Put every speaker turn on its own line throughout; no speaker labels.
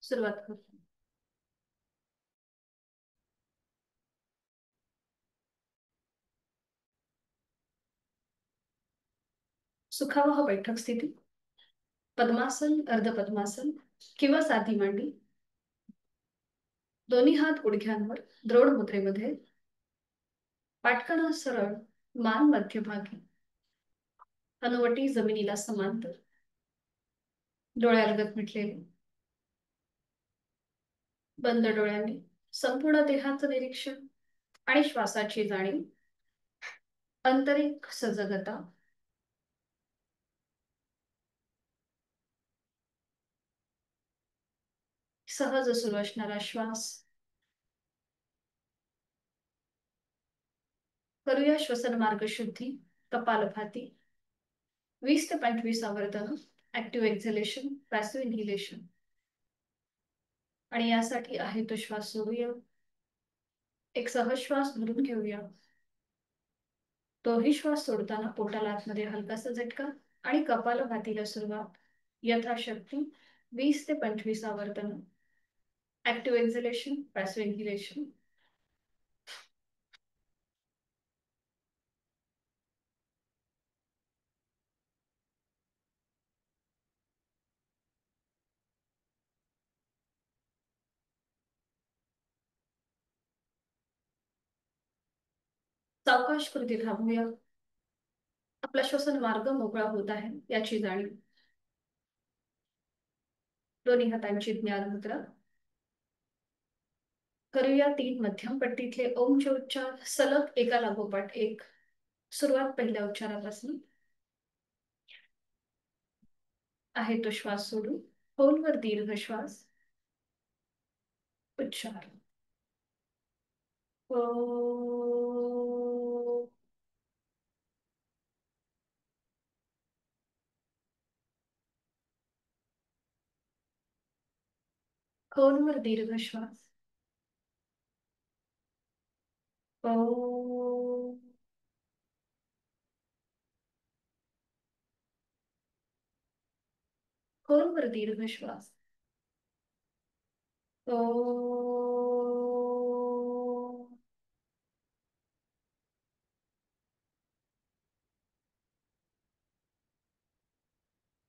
सुरुवात करू. सुखावह बैठक स्थिती. पद्मासन, अर्धपद्मासन किंवा साधी मांडी. दोन्ही हात गुडघ्यांवर द्रोण मुद्रेमध्ये. पाठकणा सरळ, मान मध्यभागी. हनुवटी जमिनीला समांतर. डोळ्यालगत मिटलेले. बंद डोळ्यांनी संपूर्ण देहाचं निरीक्षण आणि श्वासाची जाणीव. आंतरिक सजगता. सहज सुरू असणारा श्वास. करूया श्वसन मार्ग शुद्धी. कपालभाती. 20 ते 25 आवर्तन. Active exhalation, passive inhalation. आणि यासाठी आहे तो श्वास सोडूया. एक सहज श्वास भरून घेऊया. तोही श्वास सोडताना पोटाला आतमध्ये हलकासा झटका आणि कपालभातीला सुरुवात. यथाशक्ती 20 ते 25 आवर्तन. Active exhalation, passive inhalation. सावकाश कृती थांबूया. आपला श्वसन मार्ग मोकळा होत आहे याची जाणीव. दोन्ही हातांची ज्ञान मुद्रा. करूया 3 मध्यम पट्टीतले ओमचे उच्चार सलग एका लागोपाठ एक. सुरुवात पहिल्या उच्चारापासून. आहे तो श्वास सोडून खोलवर दीर्घ श्वास. उच्चार. ओ. खोलवर दीर्घ श्वास. ओ. खोलवर दीर्घ श्वास. ओ.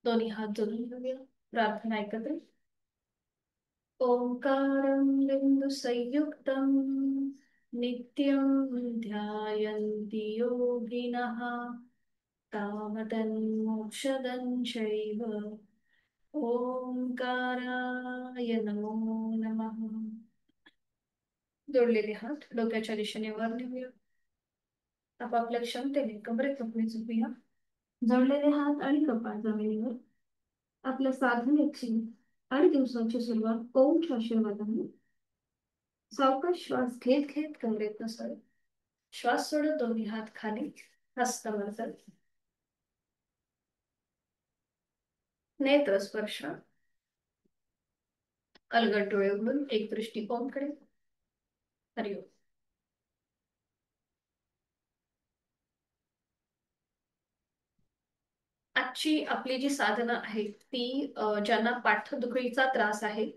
दोन्ही हात जोडून घेऊया. प्रार्थना एकत्र. ओंकारं बिंदु संयुक्तं नित्यं ध्यायन्ति योगिनः तावदन्मोक्षदं चैव. ओंकाराय नमो नमः. जोडलेले हात डोक्याच्या दिशेने वर नेऊया. आपापल्या क्षमतेने कमरेत कपडे झोपूया. जोडलेले हात आणि कपाळ जमिनीवर. आपल्या साधनेची आणि दिवसाची सुरुवात ओमच्या आशीर्वादाने. सावकाश श्वास घेत घेत कमरेत नसळ. श्वास सोडत दोन्ही हात खाली. हस्तमर्तन. नेत्र स्पर्श. अलगद डोळे उघडून एक दृष्टी ओमकडे. हरिओम. आजची आपली जी साधना आहे ती ज्यांना पाठदुखीचा त्रास आहे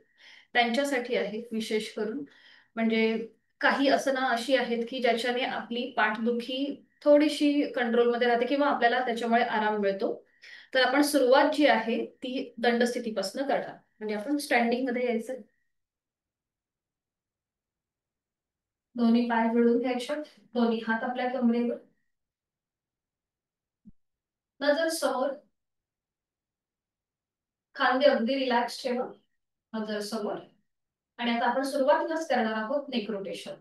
त्यांच्यासाठी आहे विशेष करून. म्हणजे काही आसनं अशी आहेत की ज्याच्याने आपली पाठदुखी थोडीशी कंट्रोलमध्ये राहते किंवा आपल्याला त्याच्यामुळे आराम मिळतो. तर आपण सुरुवात जी आहे ती दंडस्थितीपासून करणार. म्हणजे आपण स्टँडिंग मध्ये यायचं. दोन्ही पाय जोडून घ्यायचे. दोन्ही हात आपल्या कमरेवर. नजर समोर. खांदे अगदी रिलॅक्स ठेवा. नजर समोर. आणि आता आपण सुरुवातीलाच करणार आहोत नेक रोटेशन.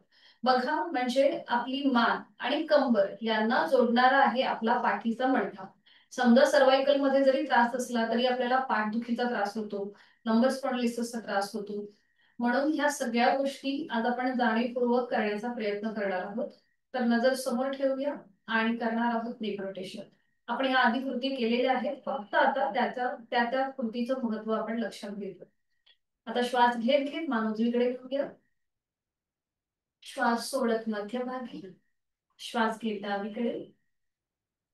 बघा म्हणजे आपली मान आणि कंबर यांना जोडणारा आहे आपला पाठीचा मणका. समजा सर्वायकल मध्ये जरी त्रास असला तरी आपल्याला पाठदुखीचा त्रास होतो. लंबर स्पॉन्डिलिसिसचा त्रास होतो. म्हणून ह्या सगळ्या गोष्टी आज आपण जाणीवपूर्वक करण्याचा प्रयत्न करणार आहोत. तर नजर समोर ठेवूया आणि करणार आहोत नेक रोटेशन. आपण ह्या आधी कृती केलेल्या आहेत फक्त आता त्या कृतीचं महत्व आपण लक्षात घेतो. आता श्वास घेत घेत मान उजवीकडे घेऊया. श्वास सोडत मध्यभागी. श्वास घेत डावीकडे.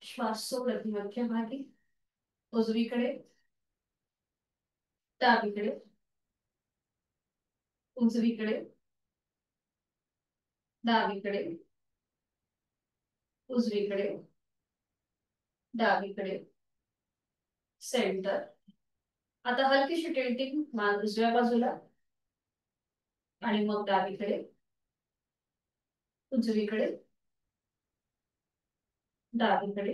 श्वास सोडत मध्यभागी. उजवीकडे. डावीकडे. उजवीकडे, डावीकडे, उजवीकडे, डावीकडे, सेंटर. आता हलकीशी टिल्टिंग, मान उजव्या बाजूला आणि मग डावीकडे, उजवीकडे, डावीकडे,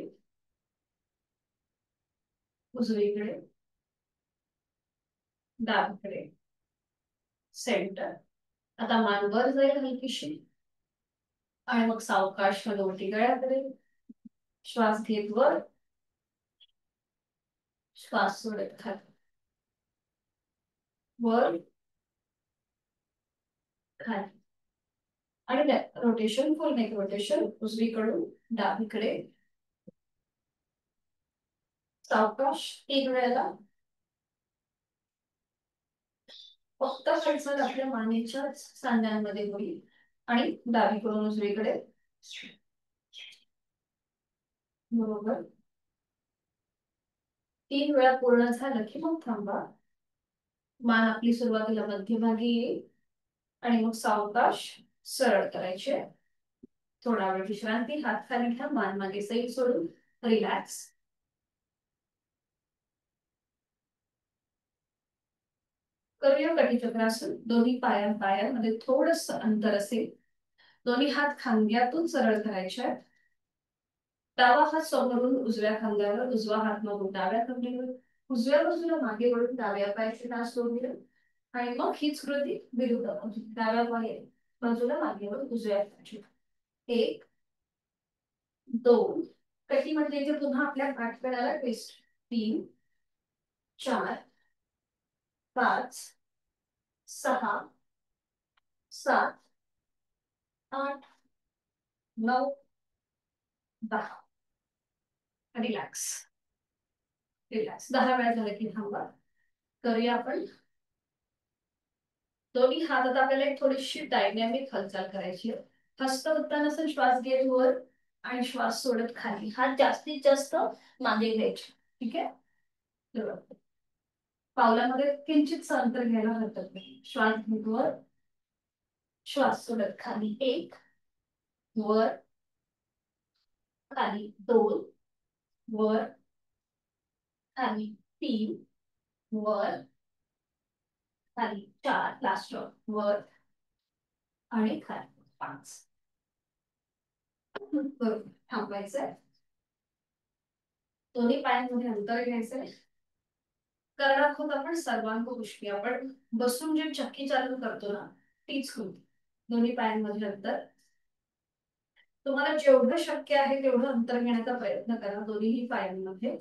उजवीकडे, डावीकडे, सेंटर. आता मान वर जाईल हलकीशी आणि मग सावकाश हलवटी गळ्याकडे. श्वास घेत वर, श्वास सोडत खाली, वर, खाली. आणि रोटेशन, फुल नेक रोटेशन, उजवीकडून डावीकडे, सावकाश 3 वेळेला. फक्त हालचाल आपल्या मानेच्या सांध्यांमध्ये होईल आणि डावीकडून उजवीकडे. बरोबर. 3 वेळा पूर्ण झालं की मग थांबा. मान आपली सुरुवातीला मध्यभागी येईल आणि मग सावकाश सरळ करायचे. थोडा वेळ विश्रांती, हात खाली घ्या, मान मागे सैल सोडून रिलॅक्स. करूया कटिचक्रासन. दोन्ही पायांमध्ये थोडस अंतर असेल. दोन्ही हात खांद्यातून सरळ करायचे. डावा हात समोरून उजव्या खांद्यावर, उजवा हात मग डाव्या खांद्यावर, उजव्या बाजूला मागे वळून डाव्या पायाचे तास सोडून आणि मग हीच कृती विरुद्ध डाव्या बाजूला मागे वळून उजव्या पायाची. 1 2 कटी म्हणजे इथे पुन्हा आपल्या पाठकड्याला ट्विस्ट. 3 4 5 6 7 8 9 10. Relax, relax. 10 वेळा झालं की थांबा. करूया आपण. दोन्ही हात आता आपल्याला एक थोडीशी डायनॅमिक हालचाल करायची आहे. हस्त उत्तानासन श्वास घेत वर आणि श्वास सोडत खाली. हात जास्तीत जास्त मागे घ्यायचे. ठीक आहे. पावलामध्ये किंचित अंतर घ्यायला हरकत नाही. श्वास घेत वर, श्वास सोडत खाली. 1 वर, खाली 2 वर, खाली 3 वर, खाली 4 लास्ट वर आणि खाली 5. बरोबर. थांबायचंय. दोन्ही पायांमध्ये अंतर घ्यायचंय. करणार आहोत आपण सर्वांग पुष्टी. आपण बसून जे चक्की चालू करतो ना, तीच कृती. दोन्ही पायांमध्ये अंतर. तुम्हाला जेवढं शक्य आहे तेवढं अंतर घेण्याचा प्रयत्न करा दोन्ही पायांमध्ये.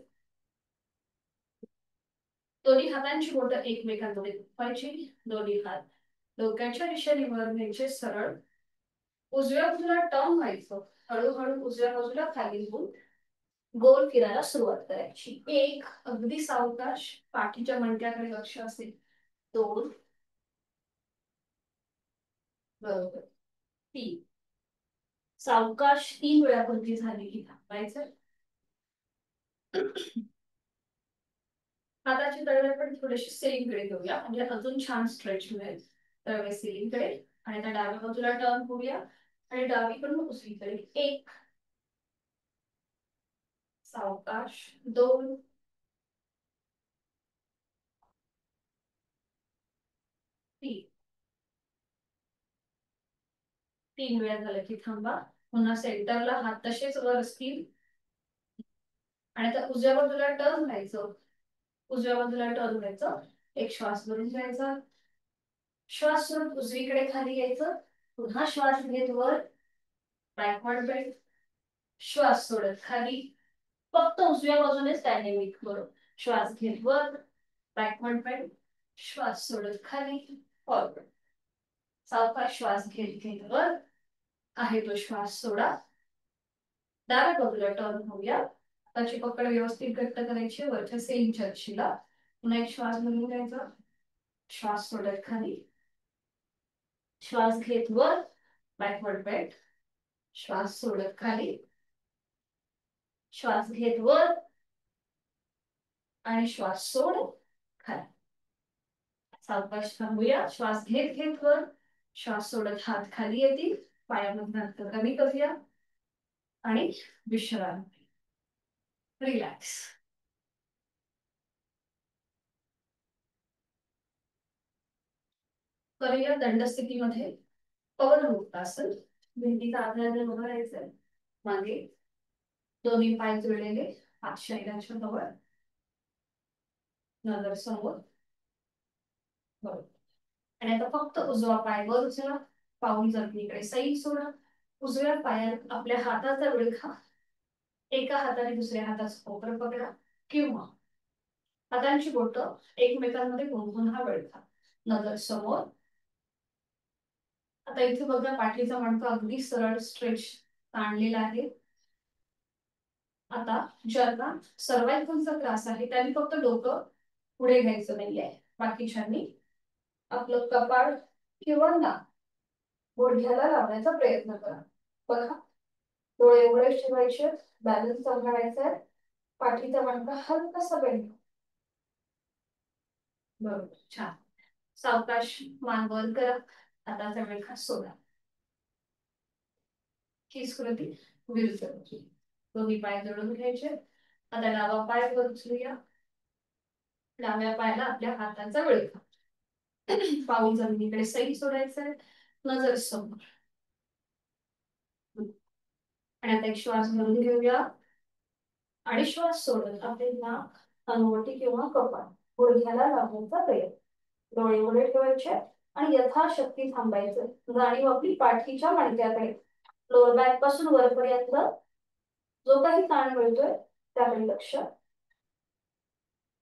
दोन्ही हातांची बोटं एकमेकांमध्ये दुखवायची. दोन्ही हात डोक्याच्या दिशेने वर न्यायचे सरळ. उजव्या बाजूला टर्न व्हायचं. हळूहळू उजव्या बाजूला खाली होऊन गोल फिरायला सुरुवात करायची. 1 अगदी सावकाश, पाठीच्या मणक्याकडे लक्ष असेल. 2 बरोबर. 3 सावकाश. 3 वेळा कृती झाली की थांबायचं. हाताची तळवे पण थोडेसे सेलिंगकडे घेऊया म्हणजे अजून छान स्ट्रेच मिळेल. तळवे सेलिंगकडे आणि आता डाव्या बाजूला टर्न होऊया आणि डावीकडून उजवीकडे. 1 सावकाश. 2 3 3 वेळा झालं की थांबा. पुन्हा सेंटरला हात तसेच वर असतील आणि आता उजव्या बाजूला टर्न व्हायचं. उजव्या बाजूला टर्न व्हायचं. एक श्वास भरून घ्यायचा. श्वास सोडून उजवीकडे खाली यायचं. पुन्हा श्वास घेत वर, बॅकवर्ड बेंड. श्वास सोडत खाली. फक्त उजव्या बाजूनेच डायनेमिक. बरोबर. श्वास घेत वर, बॅकवर्ड बेंड. श्वास सोडत खाली, फॉरवर्ड. सावकाश श्वास घेत घेत वर आहे तो श्वास सोडा. डाव्या बाजूला टर्न होऊया. त्याची पकड व्यवस्थित घट्ट करायची वरच्या सेमच्या दिशेला. पुन्हा एक श्वास भरून घ्यायचा. श्वास सोडत खाली. श्वास घेत वर, बॅकवर्ड बेंड. श्वास सोडत खाली. श्वास घेत वर आणि श्वास सोड खाली. सावकाश थांबूया. श्वास घेत घेत वर, श्वास सोडत हात खाली येतील. पायामधून अंतर कमी करूया आणि विश्रांती. रिलॅक्स. करूया दंड स्थितीमध्ये पवनमुक्तासन. भिंतीचा आधार उभं राहायचंय. मागे दोन्ही पाय जुळलेले, हात शरीराच्या जवळ, नजर समोर. बरोबर. आणि आता फक्त उजवा पाय वर उचला, पाऊल जमिनीकडे सैल सोडा. उजव्या पायात आपल्या हाताचा विळखा एका हाताने दुसऱ्या हाताचं कोपर पकडा किंवा हातांची बोटं एकमेकांमध्ये गुंफून हा विळखा. नजर समोर. आता इथे बघा पाठीचा मणका अगदी सरळ स्ट्रेच ताणलेला आहे. आता ज्यांना सर्वाइकलचा त्रास आहे त्यांनी फक्त डोकं पुढे घ्यायचं नाहीये. बाकीच्यांनी आपलं कपाळ किंवा नाक गुडघ्याला लावण्याचा प्रयत्न करा. बघा, डोळे उघडे ठेवायचे, बॅलन्स सांभाळायचा आहे. पाठीचा मणका हलकासा बेंड. बरोबर, छान. सावकाश मान वर करा. हाताचा विळखा सोडा. ही स्कृती विरुद्ध बाजू. दोन्ही पाय जोडून घ्यायचे. आता डावा पाय वर उचलूया. डाव्या पायाला आपल्या हाताचा विळखा. पाऊल जमिनीकडे सैल सोडायचंय. नजर समोर. आणि आता एक श्वास भरून घेऊया आणि श्वास सोडत आपले नाक, हनुवटी किंवा कपाळ गुडघ्याला लावण्याचा प्रयत्न. डोळे उघडे ठेवायचे आणि यथाशक्ती थांबायचं. जाणीव आपली पाठीच्या मणक्याकडे, लोअर बॅक पासून वरपर्यंत जो काही ताण मिळतोय त्याकडे लक्ष.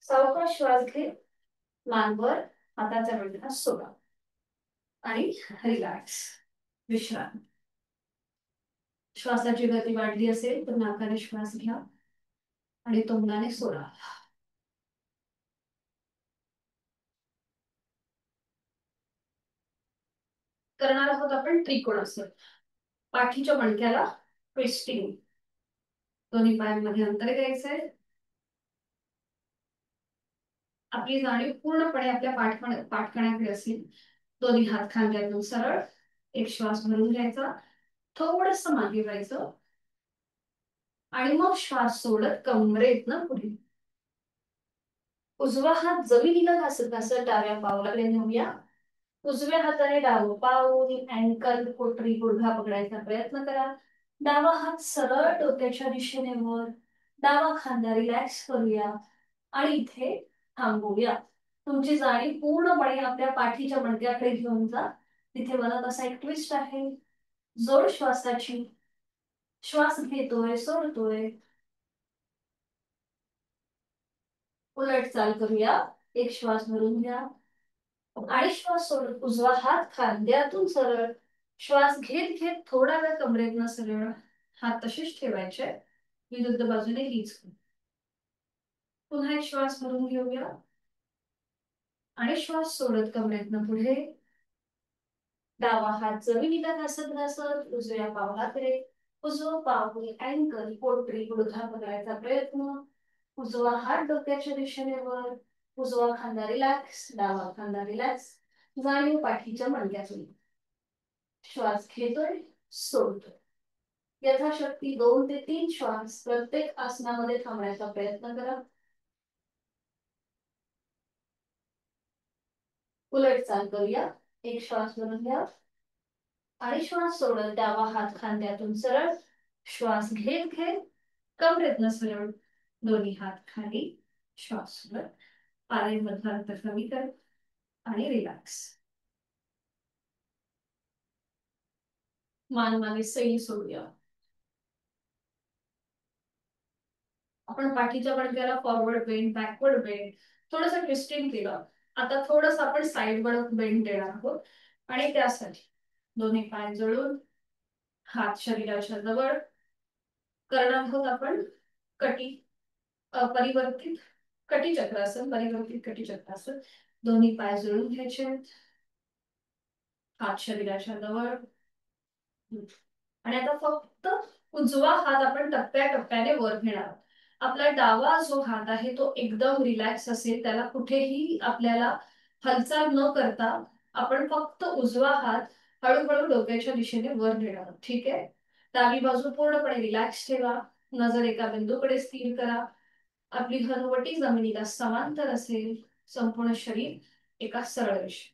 सावकाश श्वास घे, मानवर, हाताचा विळखा सोडा आणि रिलॅक्स. विश्रांती. श्वासाची गती वाढली असेल तर नाकाने श्वास घ्या आणि तोंडाने सोडा. करणार आहोत आपण त्रिकोणासन. पाठीच्या मणक्याला ट्विस्टिंग. दोन्ही पायांमध्ये अंतर घ्यायचंय. आपली जाणीव पूर्णपणे आपल्या पाठकण्याकडे असेल. दोन्ही हात खांद्यातून सरळ. एक श्वास भरून घ्यायचा, थोडस मागे व्हायचं आणि मग श्वास सोडत कमरेतनं पुढे. उजवा हात जमिनीला घासत घासत डाव्या पावलाकडे नेऊया. उजव्या हाताने डावं पाऊल, अँकल, पोटरी, गुडघा पकडायचा प्रयत्न करा. डावा हात सरळ डोक्याच्या दिशेने वर. डावा खांदा रिलॅक्स करूया आणि इथे थांबूया. तुमची जाणीव पूर्णपणे आपल्या पाठीच्या मणक्याकडे घेऊन जा. तिथे मला तसा एक ट्विस्ट आहे. जोड श्वासाची. श्वास घेतोय, सोडतोय. उलट चाल करूया. एक श्वास भरून घ्या आणि श्वास सोडत उजवा हात खांद्यातून सरळ. श्वास घेत घेत थोडा वेळ कमरेतनं सरळ. हात तसेच ठेवायचे. विरुद्ध बाजूने हीच. पुन्हा एक श्वास भरून घेऊया आणि श्वास सोडत कमरेतनं पुढे. डावा हात जमिनीला घासत घासत उजव्या पावलाकडे. उजवं पाऊल, अँकल, पोटरी, गुडघा पकडायचा प्रयत्न. उजवा हात डोक्याच्या दिशेने वर. उजवा खांदा रिलॅक्स, डावा खांदा रिलॅक्स. जाणीव पाठीच्या मणक्यातून. श्वास घेतोय, सोडतोय. यथाशक्ती 2 ते 3 श्वास प्रत्येक आसनामध्ये थांबण्याचा प्रयत्न करा. उलट चाल करूया. एक श्वास भरून घ्या आणि श्वास सोडत डावा हात खांद्यातून सरळ. श्वास घेत घेत कमरेतनं सरळ. दोन्ही हात खाली. श्वास सोडत पायांमधलं अंतर कमी कर आणि रिलॅक्स. मान मागे सैल सोडूया. आपण पाठीच्या मणक्याला फॉरवर्ड बेंड, बॅकवर्ड बेंड, थोडस ट्विस्टिंग केलं. आता थोडस आपण साइड वड बेंड देणार आहोत आणि त्यासाठी दोन्ही पाय जोडून हात शरीराच्या जवळ. करणार आहोत आपण कटी परिवर्तित कटी चक्रासन. परिवर्तित कटी चक्रासन. दोन्ही पाय जोडून घ्यायचे, हात शरीराच्या जवळ. आणि आता फक्त उजवा हात आपण टप्प्याटप्प्याने वर घेणार आहोत. आपला डावा जो हात आहे तो एकदम रिलॅक्स असेल. त्याला कुठेही आपल्याला हालचाल न करता आपण फक्त उजवा हात हळूहळू डोक्याच्या दिशेने वर नेणार आहोत. ठीक आहे. डावी बाजू पूर्णपणे रिलॅक्स ठेवा. नजर एका बिंदूकडे स्थिर करा. आपली हनुवटी जमिनीला समांतर असेल. संपूर्ण शरीर एका सरळ रेषेत.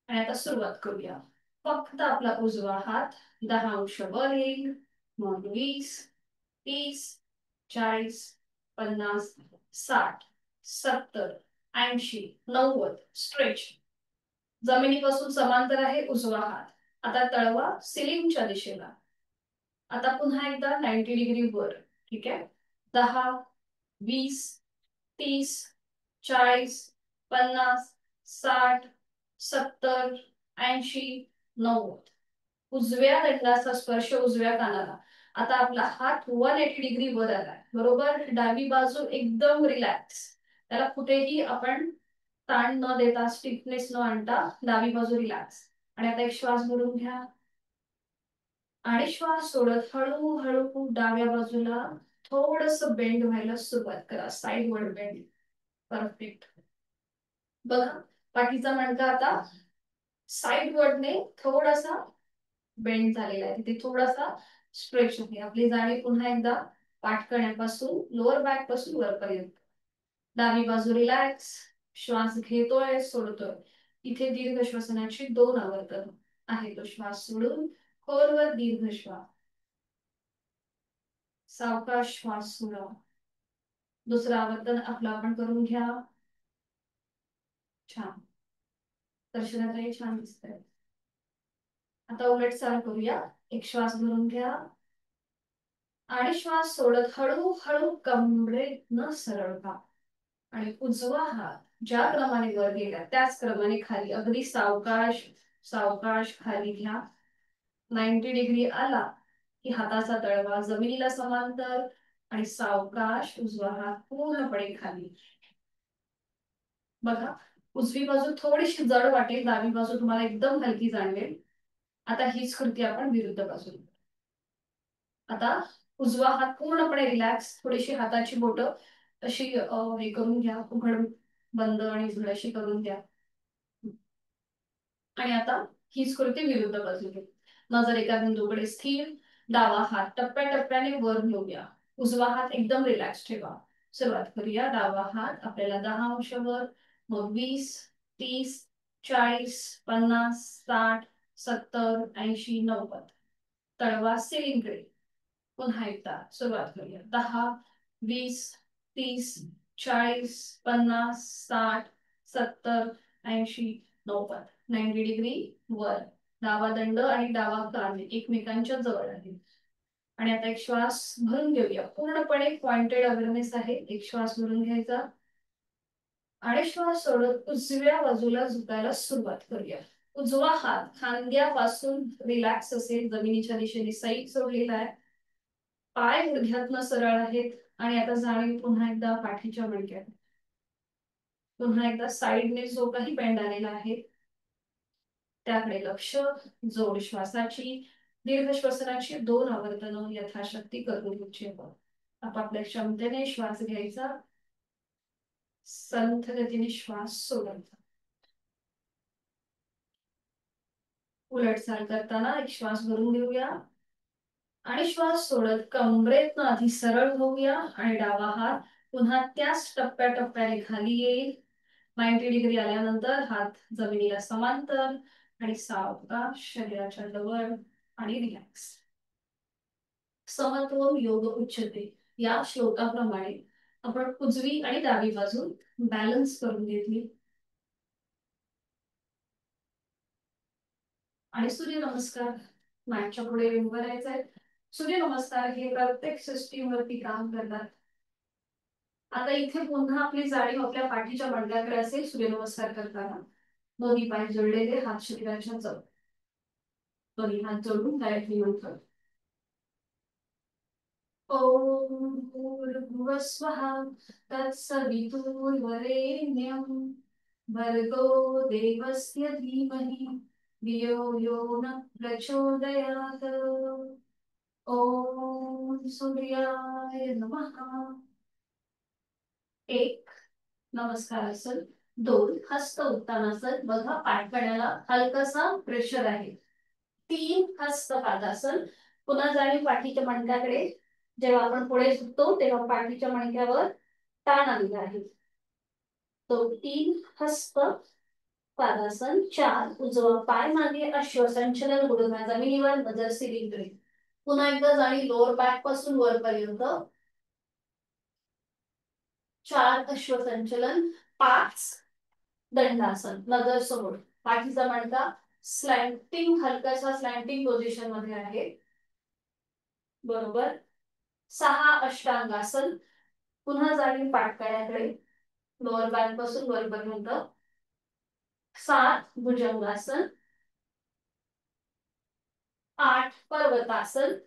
आणि आता सुरुवात करूया. फक्त आपला उजवा हात 10 अंश वर येईल. मग 20, 30, 40, 50, 60, 70, 80, 90. स्ट्रेच. जमिनीपासून समांतर आहे उजवा हात. आता तळवा सिलिंगच्या दिशेला. आता पुन्हा एकदा 90 डिग्री वर. ठीक आहे. 10, 20, 30, 40, 50, 60, 70, 80, 90. उजव्या दंडाचा स्पर्श उजव्या कानाला. आता आपला हात 180 डिग्री वर आलाय. बरोबर. डावी बाजू एकदम रिलॅक्स. त्याला कुठेही आपण ताण न देता, स्टिफनेस न आणता डावी बाजू रिलॅक्स. आणि आता एक श्वास भरून घ्या आणि श्वास सोडत हळूहळू डाव्या बाजूला थोडस बेंड व्हायला सुरुवात करा. साइड वर बेंड. परफेक्ट. बघा पाठीचा मणका आता साइड वरने थोडासा बेंड झालेला आहे. तिथे थोडासा स्ट्रेच आहे. आपली जाणीव पुन्हा एकदा पाठकण्यापासून लोअर बॅक पासून वरपर्यंत. डावी बाजू रिलॅक्स. श्वास घेतोय सोडतोय. इथे दीर्घ श्वसनाची 2 आवर्तन आहे. तो श्वास सोडून खोलवर दीर्घ श्वास. सावकाश श्वास सोडा. दुसरं आवर्तन आपलं आपण करून घ्या. छान. दर्शनाताई छान दिसतंय. आता उलट चाल करूया. एक श्वास भरून घ्या आणि श्वास सोडत हळूहळू कमरेतनं सरळ व्हा. आणि उजवा हात ज्या क्रमाने वर गेला त्याच क्रमाने खाली. अगदी सावकाश सावकाश खाली घ्या. 90 डिग्री आला की हाताचा तळवा जमिनीला समांतर आणि सावकाश उजवा हात पूर्णपणे खाली. बघा उजवी बाजू थोडीशी जड वाटेल. डावी बाजू तुम्हाला एकदम हलकी जाणवेल. आता हीच कृती आपण विरुद्ध बाजूला. आता उजवा हात पूर्णपणे रिलॅक्स. थोडीशी हाताची बोटं अशी हे करून घ्या. उघड बंद आणि उघड अशी करून घ्या. आणि आता हीच कृती विरुद्ध बाजूला. नजर एका बिंदूकडे स्थिर. डावा हात टप्प्याटप्प्याने वर घेऊया. उजवा हात एकदम रिलॅक्स ठेवा. सुरुवात करूया. डावा हात आपल्याला 10 अंश वर. मग 20, 30, 40, 50, 60, 70, 80, 90. तळवा सिलिंगकडे. पुन्हा एकदा सुरुवात करूया. 10, 20, 30, 40, 50, 60, 70, 80, 90. 90 डिग्री वर. डावा दंड आणि डावा कान एकमेकांच्या जवळ आहे. आणि आता एक श्वास भरून घेऊया. पूर्णपणे पॉइंटेड अवेअरनेस आहे. एक श्वास भरून घ्यायचा आणि श्वास सोडत उजव्या बाजूला झुकायला सुरुवात करूया. उजवा हात खांद्यापासून रिलॅक्स असेल. जमिनीच्या दिशेने साईड सोडलेला आहे. पाय गुडघ्यातनं सरळ आहेत. आणि आता जाणीव पुन्हा एकदा पाठीच्या मणक्यात. पुन्हा एकदा साईडने जो काही बेंड आलेला आहे त्याकडे लक्ष. जोड श्वासाची. दीर्घ श्वसनाची 2 आवर्तनं यथाशक्ती करून घ्यायची. आपापल्या क्षमतेने श्वास घ्यायचा. संथ गतीने श्वास सोडायचा. उलट चाल करताना एक श्वास भरून घेऊया आणि श्वास सोडत कमरेतनं आधी सरळ होऊया आणि डावा हात पुन्हा त्याच टप्प्याटप्प्याने खाली येईल. 90 डिग्री आल्यानंतर हात जमिनीला समांतर आणि सावकाश शरीराच्या जवळ आणि रिलॅक्स. समत्व योग उच्चते या श्लोकाप्रमाणे आपण उजवी आणि डावी बाजू बॅलन्स करून घेतली. आणि सूर्यनमस्कार. मॅटच्या पुढे उभं राहायचंय. सूर्यनमस्कार हे प्रत्येक सिस्टीमवरती काम करतात. आता इथे पुन्हा आपली जाणीव आपल्या पाठीच्या मणक्याकडे असेल. सूर्यनमस्कार करताना दोन्ही पाय जोडलेले. हात शरीराच्या जवळ. दोन्ही हात जोडून गायत्री मंत्र. ओम भूर्भुवः स्वः तत्सवितुर्वरेण्यं भर्गो देवस्य धीमहि धियो यो न प्रचोदयात्. ओम सूर्याय नमः. एक नमस्कार असेल. 2 हस्त उत्तानासन, बघा पाठकड्याला हलकासा प्रेशर आहे. 3 हस्त पादासन, पुन्हा जाणीव पाठीच्या मणक्याकडे. जेव्हा आपण पुढे झुकतो तेव्हा पाठीच्या मणक्यावर ताण आलेला आहे. तो 3 हस्त पादासन. 4 उजवा पाय मागे, अश्वसंचलन, गुडघा जमिनीवर, नजर सिलिंगकडे. पुन्हा एकदा जाणीव लोअर बॅक पासून वरपर्यंत. 4 अश्वसंचलन. 5 दंडासन, नजर समोर, पाठीचा मणका स्लॅन्टिंग, हलकासा स्लॅन्टिंग पोझिशन मध्ये आहे. बरोबर. 6 अष्टांगासन, पुन्हा जाणीव पाठकड्याकडे, लोअर बॅक पासून वरपर्यंत. 7 भुजंगासन. 8 पर्वतासन,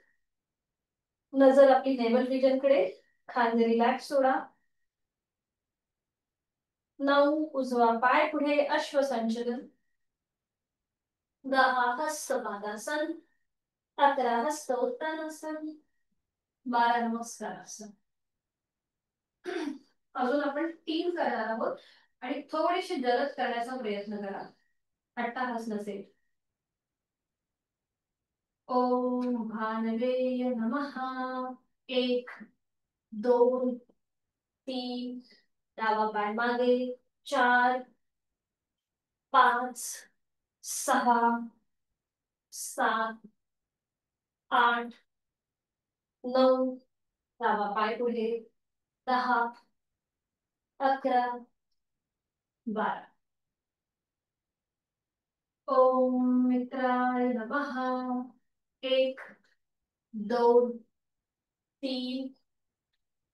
नजर आपली नेवल रिजन कडे, खांदे रिलॅक्स सोडा. 9 उजवा पाय पुढे, अश्वसंचलन. 10 हस्त पादासन. 11 हस्त उत्तानासन. 12 नमस्कारासन. अजून आपण 3 करणार आहोत आणि थोडेसे जलद करण्याचा प्रयत्न करा, अट्टाहास नसेल. ओम भानवे नमः. 1 2 3, डावा पाय मागे. 4 5 6 7 8 9, डावा पाय पुढे. 10 11 12. ओम मित्राय नमः. 1 2 3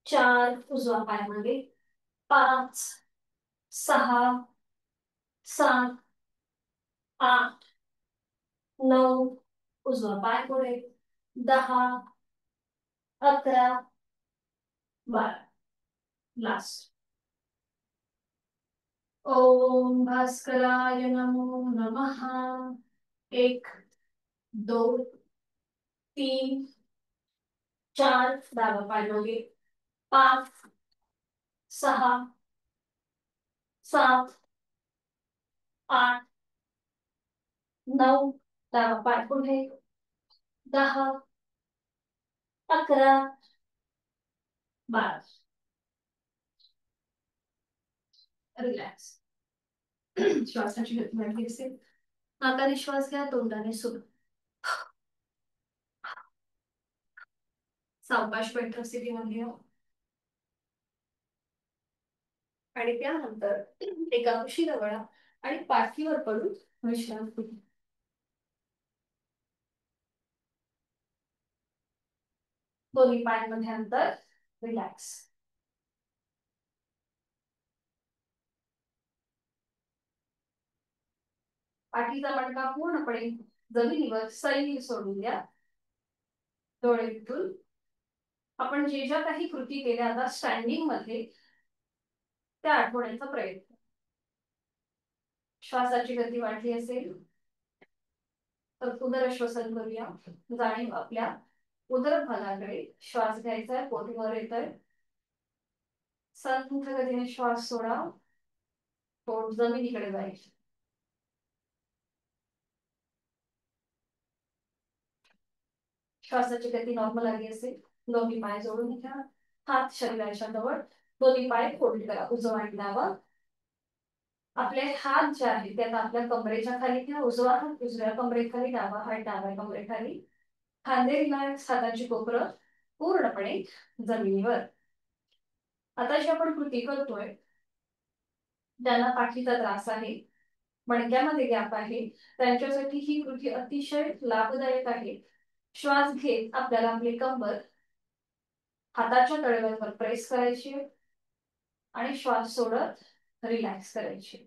4, उजवा पाय मागे. 5 6 7 8 9, उजवा पाय पुढे. 10 11 12. लास्ट. ओम भास्कराय नमो नमः. 1 2 3 4, डावा पाय मागे. 5 6 7 8 9, डावा पाय पुढे. 10 11 12. रिलॅक्स. श्वासाची गती वाढली असेल. नाकाने श्वास घ्या, तोंडाने सोडा. सावकाश बैठक स्थितीमध्ये या. आणि त्यानंतर एका कुशीला वळा आणि पाठीवर पडून विश्रांती घ्या. दोन्ही पायांमध्ये अंतर. रिलॅक्स. पाठीचा मणका पूर्णपणे जमिनीवर सैल सोडून द्या. डोळे मिटून आपण जे ज्या काही कृती केल्या आता स्टँडिंग मध्ये त्या आठवण्याचा प्रयत्न. श्वासाची गती वाढली असेल तर पुनर्श्वसन करूया. जाणीव आपल्या उदरभागाकडे. श्वास घ्यायचा आहे, पोटवर येतोय. संथ गतीने श्वास सोडा, पोट जमिनीकडे जायचे. श्वासाची गती नॉर्मल आली असेल, दोन्ही पाय जोडून घ्या. हात शरीराच्या जवळ, दोन्ही पाय फोल्ड करा, उजवा आणि डावा. आपले हात जे आहेत ते आता आपल्या कमरेच्या खाली घ्या. उजवा हात उजव्या कमरेखाली, डावा हात डाव्या कमरेखाली. खांदे रिलॅक्स, हाताची कोपरं पूर्णपणे जमिनीवर. आता जी आपण कृती करतोय ज्यांना पाठीचा त्रास आहे, मणक्यामध्ये गॅप आहे, त्यांच्यासाठी ही कृती अतिशय लाभदायक आहे. श्वास घेत आपल्याला आपली कंबर हाताच्या तळव्यांवर प्रेस करायची आणि श्वास सोडत रिलॅक्स करायची.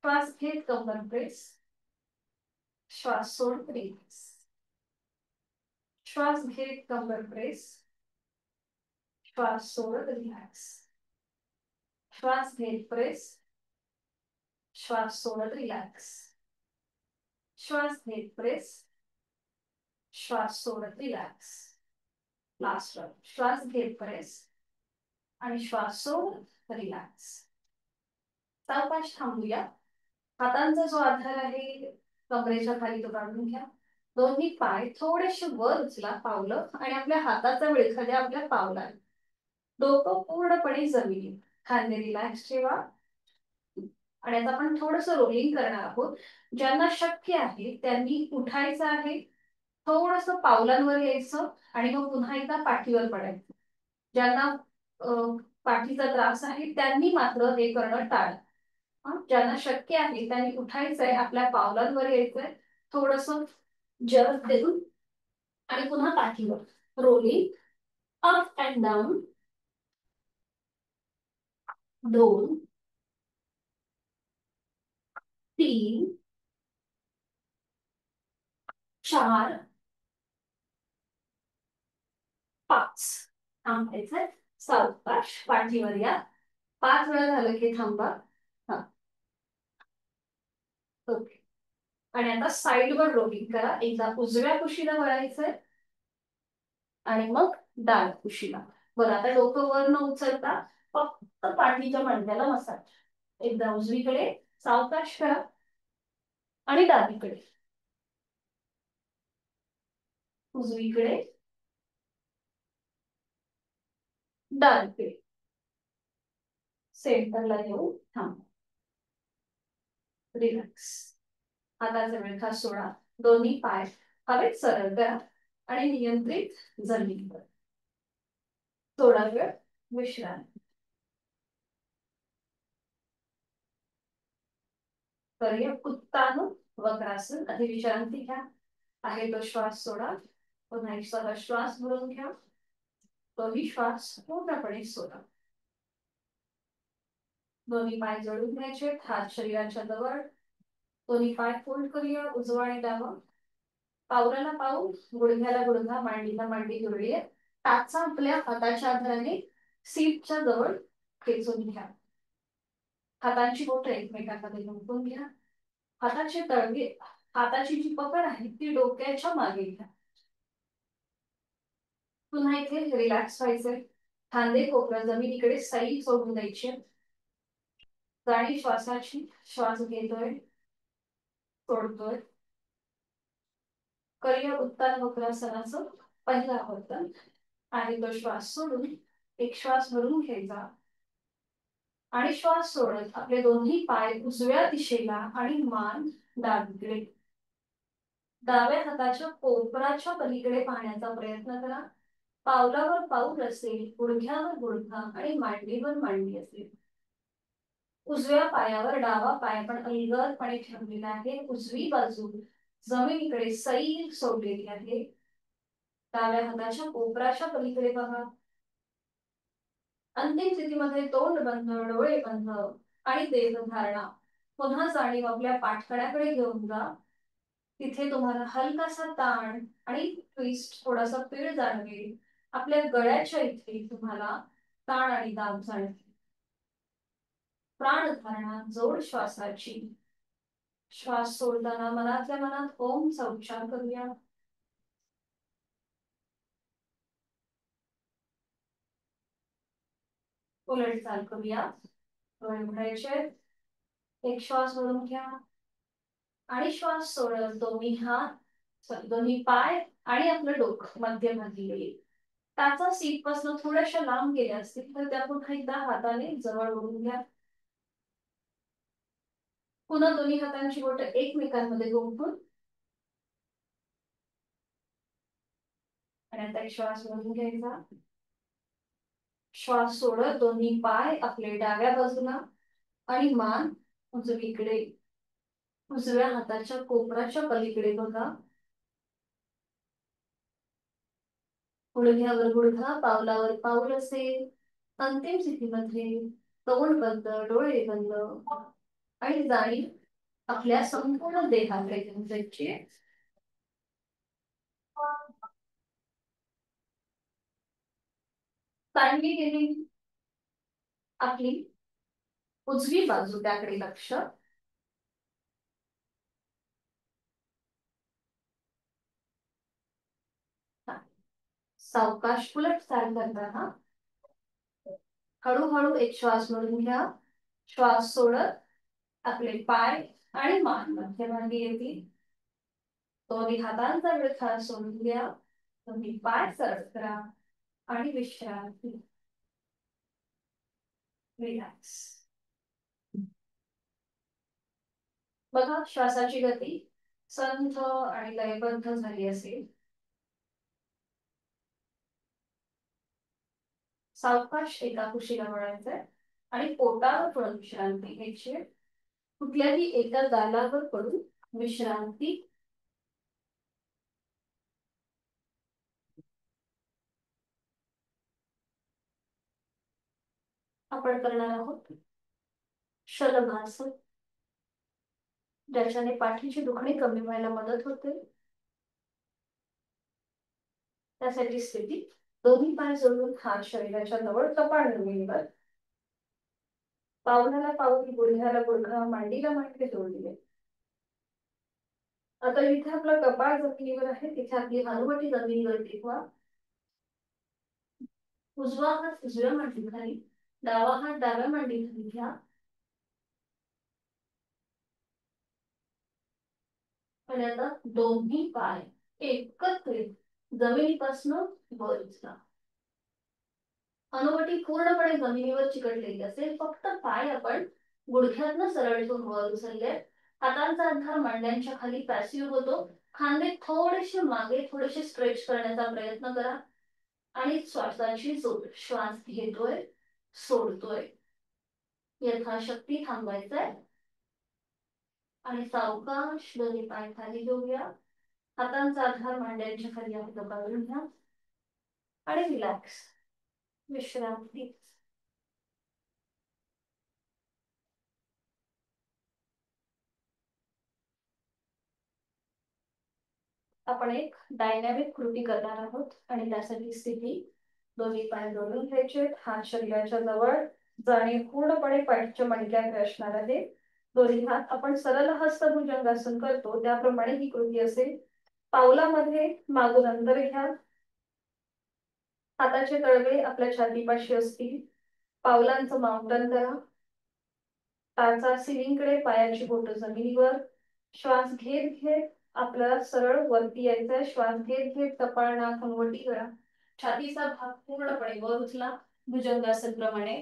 श्वास घेत कंबर प्रेस, श्वास सोडत रिलॅक्स. श्वास घेत कंबर प्रेस, श्वास सोडत रिलॅक्स. श्वास घेत प्रेस, श्वास सोडत रिलॅक्स. श्वास घेत प्रेस, श्वास सोडत रिलॅक्स. Last round. श्वास घेत प्रेस आणि श्वास सोडत रिलॅक्स. सावकाश थांबूया. हातांचा जो आधार आहे कमरेच्या खाली तो काढून घ्या. दोन्ही पाय थोडेसे वर उचला पावलं आणि आपल्या हाताचा विळखा आपल्या पावला. डोकं पूर्णपणे जमिनीत. खांदे रिलॅक्स ठेवा. आणि आता आपण थोडस रोलिंग करणार आहोत. ज्यांना शक्य आहे त्यांनी उठायचं आहे, थोडस पावलांवर यायचं आणि मग पुन्हा एकदा पाठीवर पडायचं. ज्यांना पाठीचा त्रास आहे त्यांनी मात्र हे करणं टाळा. ज्यांना शक्य आहे त्यांनी उठायचंय, आपल्या पावलांवर यायचंय, थोडस जर्क देऊन आणि पुन्हा पाठीवर रोलिंग अप अँड डाऊन. 2 3 4 5. थांबायचंय. सावकाश पाठीवर या. 5 वेळा झालं की थांबा. हा, ओके. आणि आता साईडवर रोलिंग करा. एकदा उजव्या कुशीला वळायचंय आणि मग डाव्या कुशीला. बरं, आता डोकं वर न उचलता फक्त पाठीच्या मणक्याला मसाज. एकदा उजवीकडे सावकाश करा आणि डावीकडे. उजवीकडे डावीकडे. सेंटरला येऊ थांबा. रिलॅक्स. हाताचा विळखा सोडा. दोन्ही पाय हवेत सरळ करा आणि नियंत्रित जमिनीवर. थोडा वेळ विश्रांती करूया. उत्तान वक्रासन. आधी विश्रांती घ्या. आहे तो श्वास सोडा. पुन्हा एक सहज श्वास भरून घ्या. तोही श्वास पूर्णपणे सोडा. दोन्ही पाय जोडून घ्यायचे. हात शरीराच्या जवळ. दोन्ही पाय फोल्ड करूया. उजवा आणि डावा. पावलाला पाऊल, गुडघ्याला गुडघा, मांडीला मांडी जोडूया. टाचा आपल्या हाताच्या आधाराने सीटच्या जवळ खेचून घ्या. हातांची बोटं एकमेकांमध्ये गुंफून घ्या. हाताचे तळवे, हाताची जी पकड आहे ती डोक्याच्या मागे घ्या. पुन्हा इथे रिलॅक्स व्हायचंय. खांदे कोपरा जमिनीकडे सैल सोडून द्यायचे. जाणीव श्वासाची. श्वास घेतोय, सोडतोय. करूया उत्तान वक्रासनाचं पहिलं आवर्तन. आणि तो श्वास सोडून एक श्वास भरून घ्यायचा आणि श्वास सोडत आपले दोन्ही पाय उजव्या दिशेला आणि मान डावीकडे. डाव्या हाताच्या कोपराच्या पलीकडे पाहण्याचा प्रयत्न करा. पावलावर पाऊल असेल, गुडघ्यावर गुडघा आणि मांडीवर मांडी असेल. उजव्या पायावर डावा पाय पण अलगदपणे ठेवलेला आहे. उजवी बाजू जमिनीकडे सैल सोडलेली आहे. डाव्या हाताच्या कोपराच्या पलीकडे बघा. अंतिम स्थितीमध्ये तोंड बंद, डोळे बंद आणि देहधारणा. पुन्हा जाणीव आपल्या पाठकड्याकडे घेऊन जा. तिथे तुम्हाला हलकासा ताण आणि ट्विस्ट, थोडासा पीळ जाणवेल. आपल्या गळ्याच्या इथे तुम्हाला ताण आणि दाब जाणवेल. प्राणधारणा जोड श्वासाची. श्वास सोडताना मनातल्या मनात ओमचा उच्चार करूया. उलट चाल करूया. डोळे उघडायचे. एक श्वास भरून घ्या आणि श्वास सोडत दोन्ही हात, दोन्ही पाय आणि आपलं डोकं मध्यभागी येईल. टाचा सीट पासून थोड्याशा लांब गेल्या असतील तर त्या पुन्हा एकदा हाताने जवळ ओढून घ्या. पुन्हा दोन्ही हातांची बोटं एकमेकांमध्ये गुंफून आणि आता एक श्वास भरून घ्यायचा. श्वास सोडत दोन्ही पाय आपले डाव्या बाजूला आणि मान उजवीकडे. उजव्या हाताच्या कोपराच्या पलीकडे बघा. गुडघ्यावर गुडघा, पावलावर पाऊल असेल. अंतिम स्थितीमध्ये तोंड बंद, डोळे बंद आणि जाणीव आपल्या संपूर्ण देहाकडे घेऊन जायची. ताणली गेलेली आपली उजवी बाजू, त्याकडे लक्ष. सावकाश उलट चाल करताना हळूहळू एक श्वास भरून घ्या श्वास सोडत आपले पाय आणि मान मध्यभागी येतील. दोन्ही हातांचा विळखा सोडून द्या. दोन्ही पाय सरळ करा आणि विश्रांती. रिलॅक्स. बघा श्वासाची गती संथ आणि लयबद्ध झाली असेल. सावकाश एका कुशीला वळायचंय आणि पोटावर पडून विश्रांती घ्यायची. कुठल्याही एका गालावर पडून विश्रांती. आपण करणार आहोत शलभासन, ज्याच्याने पाठीची दुखणी कमी व्हायला मदत होते. त्यासाठी स्थिती दोन्ही पाय जोडून हात शरीराच्या जवळ कपाळ जमिनीवर. पावलाला पाऊल, गुडघ्याला गुडघा, मांडीला मांडी जोडली. आता इथे आपला कपाळ जमिनीवर आहे, तिथे आपली हनुवटी जमिनीवर टेकवा. उजवा हात उजव्या मांडीखाली, डावा हात डाव्या मांडीखाली घ्या. आणि आता दोन्ही पाय एकत्रित जमिनीपासून वर उचला. हनुवटी पूर्णपणे जमिनीवर चिकटलेली असेल, फक्त पाय आपण गुडघ्यातनं सरळ ठेवून वर उचलले. हातांचा आधार मांड्यांच्या खाली पॅसिव्ह होतो. खांदे थोडेसे मागे, थोडेसे स्ट्रेच करण्याचा प्रयत्न करा. आणि श्वासाची जोड. श्वास घेतोय, सोडतोय. यथाशक्ती थांबवायचंय आणि सावकाश दोन्ही पाय खाली घेऊया. हातांचा आधार मांड्यांच्या खाली आपलं काढून घ्या आणि रिलॅक्स. विश्रांती. आपण एक डायनॅमिक कृती करणार आहोत आणि त्यासाठी स्थिती दोन्ही पाय जोडून घ्यायचे. हात शरीराच्या जवळ, जाणे पूर्णपणे पाठीच्या मणक्याकडे असणार आहे. दोन्ही हात आपण सरळ हस्त भुजंगासन करतो त्याप्रमाणे ही कृती असेल. पावलामध्ये मागून अंतर घ्या. हाताचे तळवे आपल्या छातीपाशी असतील. पावलांचं माउंटन करा. टाचा सिलिंगकडे, पायाची बोट जमिनीवर. श्वास घेत घेत आपल्याला सरळ वरती यायचंय. श्वास घेत घेत कपाळ नाक हनुवटी करा. छातीचा भाग पूर्णपणे वर उचला भुजंगासन प्रमाणे.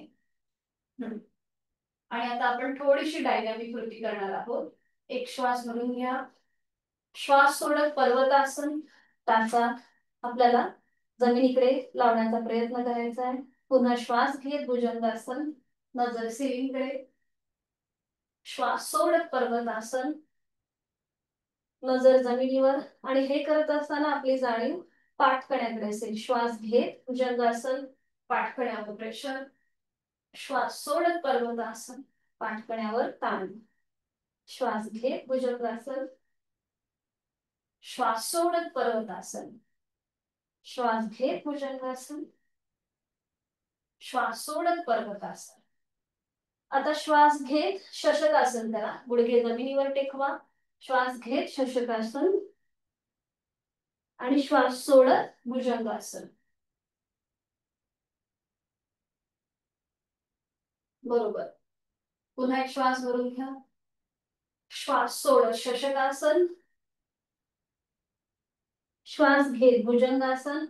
आणि आता आपण थोडीशी डायनॅमिक कृती करणार आहोत. एक श्वास भरून घ्या. श्वास सोडत पर्वतासन. टाचा आपल्याला जमिनीकडे लावण्याचा प्रयत्न करायचा आहे. पुन्हा श्वास घेत भुजंगासन, नजर सिलिंगकडे. श्वास सोडत पर्वतासन, नजर जमिनीवर. आणि हे करत असताना आपली जाणीव पाठकण्याकडे असेल. श्वास घेत भुजंगासन, पाठकण्यावर प्रेशर. श्वास सोडत पर्वतासन, पाठकण्यावर ताण. श्वास घेत भुजंगासन, श्वास सोडत पर्वतासन. श्वास घेत भुजंगासन, श्वास सोडत पर्वतासन. आता श्वास घेत शशकासन करा. गुडघे जमिनीवर टेकवा. श्वास घेत शशकासन आणि श्वास सोडत भुजंगासन. बरोबर. पुन्हा एक श्वास भरून घ्या. श्वास सोडत शशकासन. श्वास घेत भुजंगासन.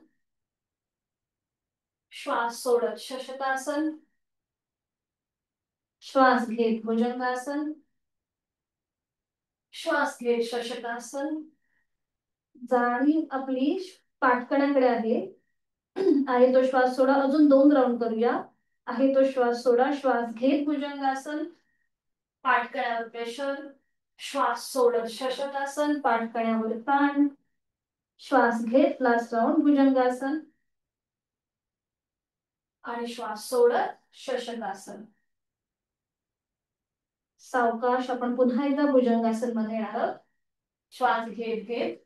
श्वास सोडत शशकासन. श्वास घेत भुजंगासन. श्वास घेत शशकासन. जाणीव आपली पाठकण्याकडे आहे. आहे तो श्वास सोडा. अजून 2 राऊंड करूया. आहे तो श्वास सोडा. श्वास घेत भुजंगासन, पाठकण्यावर प्रेशर. श्वास सोडत शशकासन, पाठकण्यावर ताण. श्वास घेत लास्ट राऊंड भुजंगासन आणि श्वास सोडत शशकासन. सावकाश आपण पुन्हा एकदा भुजंगासन मध्ये येणार आहोत. श्वास घेत घेत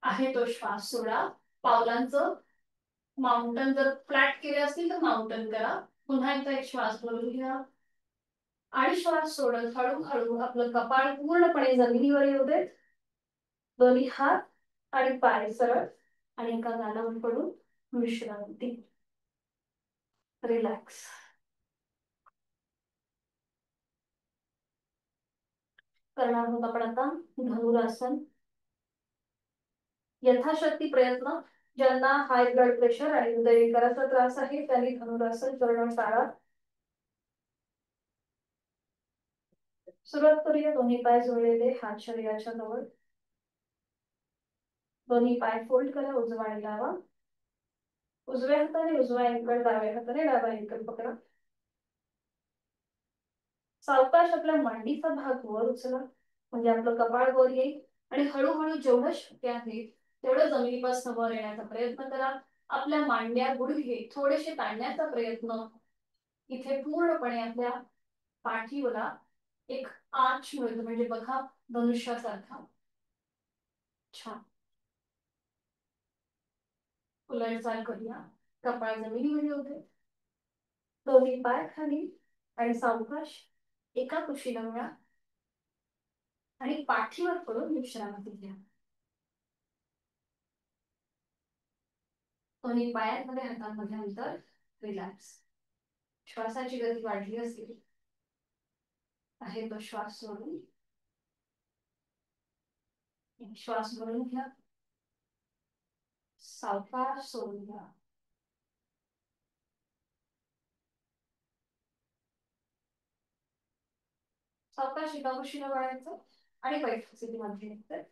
आहे तो श्वास सोडा. पावलांचं माउंटन जर फ्लॅट केले असतील तर माउंटन करा. पुन्हा एकदा एक श्वास भरून घ्या आणि श्वास सोडत हळूहळू आपलं कपाळ पूर्णपणे जमिनीवर येऊ देत. दोन्ही हात आणि पाय सरळ आणि एका गालावर पडून विश्रांती. रिलॅक्स. करणार आहोत आपण आता धनुरासन. यथाशक्ती प्रयत्न. ज्यांना हाय ब्लड प्रेशर आणि हृदयविकाराचा त्रास आहे त्यांनी धनुरासन करणं टाळा. सुरुवात करूया. दोन्ही पाय जोडलेले, हात शरीराच्या जवळ. दोन्ही पाय फोल्ड करा, उजवा आणि डावा. उजव्या हाताने उजवा अँकल, डाव्या हाताने डावा अँकल पकडा. सावकाश आपल्या मांडीचा भाग वर उचला, म्हणजे आपलं कपाळ वर येईल. आणि हळूहळू जेवढं शक्य आहे तेवढं जमिनीपासून वर येण्याचा प्रयत्न करा. आपल्या मांड्या, गुडघे थोडेसे ताणण्याचा प्रयत्न. इथे पूर्णपणे आपल्या पाठीला एक आर्च मिळतो, म्हणजे बघा धनुष्यासारखा. छान. उलट चाल करूया. कपाळ जमिनीमध्ये होते, दोन्ही पाय खाली आणि सावकाश एका कुशीला मिळा आणि पाठीवर पडून विश्रांती घ्या. दोन्ही पायांमध्ये हातांमध्ये अंतर. रिलॅक्स. श्वासाची गती वाढली असेल आहे तो श्वास सोडून श्वास भरून घ्या, सावकाश सोडून घ्या. सावकाश एका कुशीला वळायचं आणि बैठक स्थितीमध्ये यायचं.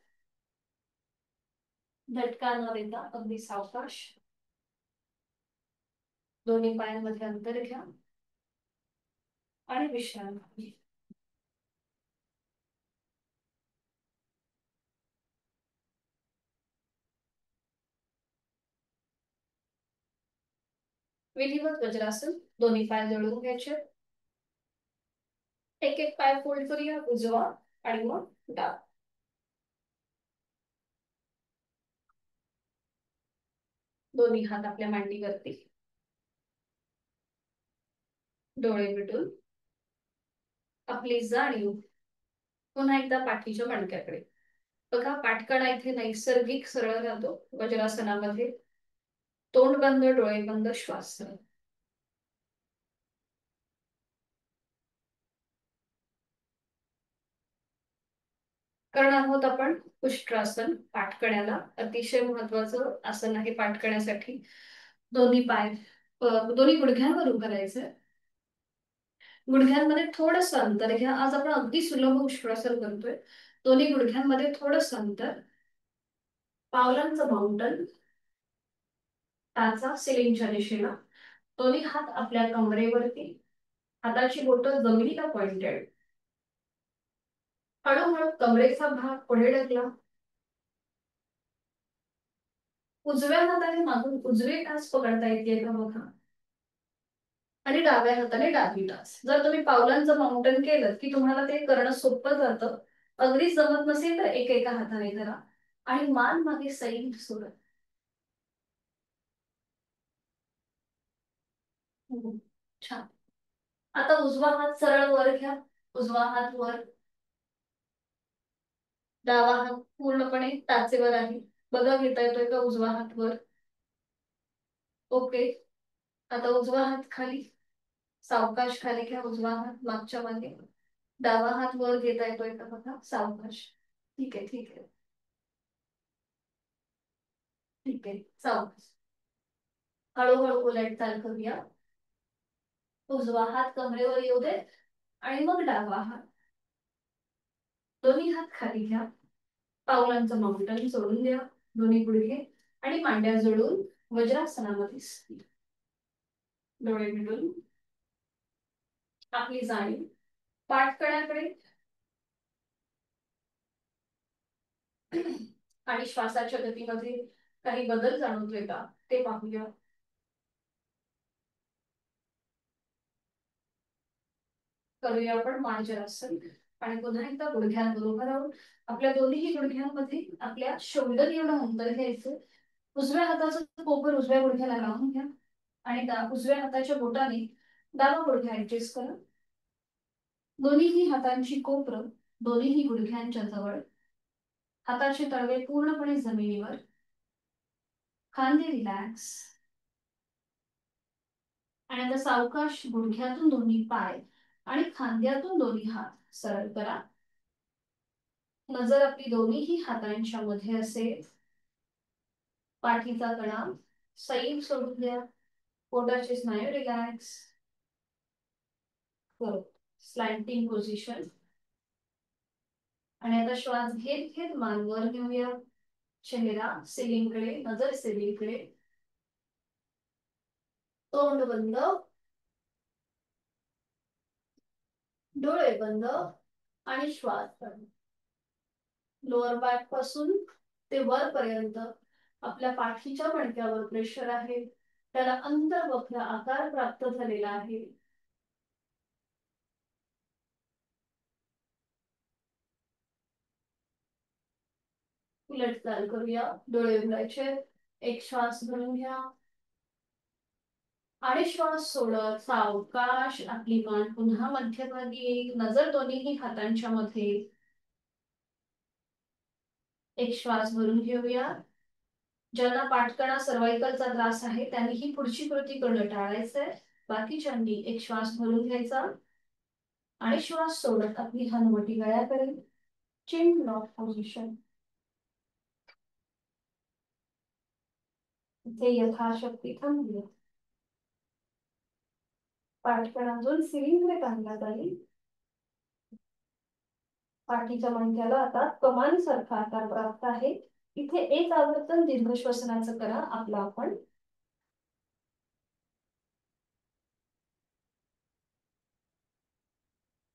झटका न देता अगदी सावकाश दोन्ही पायांमध्ये अंतर घ्या आणि विश्रांती घ्या. विधिवत वज्रासन. दोन्ही पाय जोडून घ्यायचे. एक एक पाय फोल्ड करूया, उजवा आणि मग डावा. दोन्ही हात आपल्या मांडीवरती. डोळे मिटून आपली जाणीव पुन्हा एकदा पाठीच्या मणक्याकडे. बघा पाठकणा इथे नैसर्गिक सरळ राहतो वज्रासनामध्ये. तोंड बंद, डोळे बंद, श्वास. करणार आहोत आपण उष्ट्रासन. पाठकण्याला अतिशय महत्वाचं आसन आहे पाठकण्यासाठी. दोन्ही पाय दोन्ही गुडघ्यांवर उभं राहायचं. गुडघ्यांमध्ये थोडस अंतर घ्या. आज आपण अगदी सुलभ उष्ट्रासन करतोय. दोन्ही गुडघ्यांमध्ये थोडस अंतर. पावलांचं माउंटन. टाचा सिलिंगच्या दिशेला. दोन्ही हात आपल्या कमरेवरती. हाताची बोटं जमिनीला पॉइंटेड. हळूहळू कमरेचा भाग पुढे ढकला. उजव्या हाताने मागून उजवी टाच पकडता येते का बघा, आणि डाव्या हाताने डावी टाच. जर तुम्ही पावलांचं माउंटन केलं की तुम्हाला ते करणं सोपं जातं. अगदीच जमत नसेल तर एक एका हाताने करा आणि मान मागे सैल सोडा. छान. आता उजवा हात सरळ वर घ्या. उजवा हात वर. डावा हात पूर्णपणे टाचेवर आहे. बघा घेता येतोय का उजवा हात वर. ओके. आता उजवा हात खाली. सावकाश खाली घ्या उजवा हात मागच्या मागे. डावा हात वर घेता येतोय का बघा, सावकाश. ठीक आहे, ठीक आहे, ठीक आहे. सावकाश. हळूहळू उलट चाल करूया. उजवा हात कमरेवर येऊ दे आणि मग डावा हात. दोन्ही हात खाली घ्या. पावलांचं माउंटन सोडून द्या. दोन्ही गुडघे आणि मांड्या जोडून वज्रासनामध्ये स्थिर. डोळे मिटून आपली जाणीव पाठकण्याकडे आणि श्वासाच्या गतीमध्ये काही बदल जाणवतोय का ते पाहूया. करूया आपण मार्जरासन. आणि पुन्हा एकदा गुडघ्यांबरोबर राहून आपल्या दोन्ही गुडघ्यांमध्ये आपल्या शोल्डर एवढं अंतर घ्यायचं. उजव्या हाताचं कोपर उजव्या गुडघ्याला लावून घ्या आणि उजव्या हाताच्या बोटाने डावा गुडघा ऍडजस्ट करा. दोन्हीही हातांची कोपर दोन्हीही गुडघ्यांच्या जवळ. हाताचे तळवे पूर्णपणे जमिनीवर. खांदे रिलॅक्स. आणि आता सावकाश गुडघ्यातून दोन्ही पाय आणि खांद्यातून दोन्ही हात सरळ करा. नजर आपली दोन्हीही हातांच्या मध्ये असेल. पाठीचा कणा सैल सोडून द्या. पोटाचे स्नायू रिलॅक्स. बरोबर. स्लॅन्टिंग पोझिशन. आणि आता श्वास घेत घेत मान वर घेऊया. चेहरा सिलिंगकडे, नजर सिलिंगकडे. तोंड बंद, डोळे बंद आणि श्वास बंद. लोअर बॅक पासून ते वर पर्यंत आपल्या पाठीच्या मणक्यावर प्रेशर आहे. त्याला अंतर्वक्र आकार प्राप्त झालेला आहे. उलट चाल करूया. डोळे उघडायचे. एक श्वास भरून घ्या आणि श्वास सोडत सावकाश आपली मान पुन्हा मध्यभागी येईल. नजर दोन्हीही हातांच्या मध्ये. एक श्वास भरून घेऊया. ज्यांना पाठकणा सर्वायकलचा त्रास आहे त्यांनी ही पुढची कृती करणं टाळायचंय. बाकीच्यांनी एक श्वास भरून घ्यायचा आणि श्वास सोडत आपली हनुवटी गळ्याकडे. चिन लॉक पोझिशन. इथे यथाशक्ती थांबूया. पाठकणा अजून सिलिंगकडे काढण्यात आली. पाठीच्या मणक्याला आता कमान सारखा आकार प्राप्त आहे. इथे एक आवर्तन दीर्घ श्वसनाचं करा. आपला आपण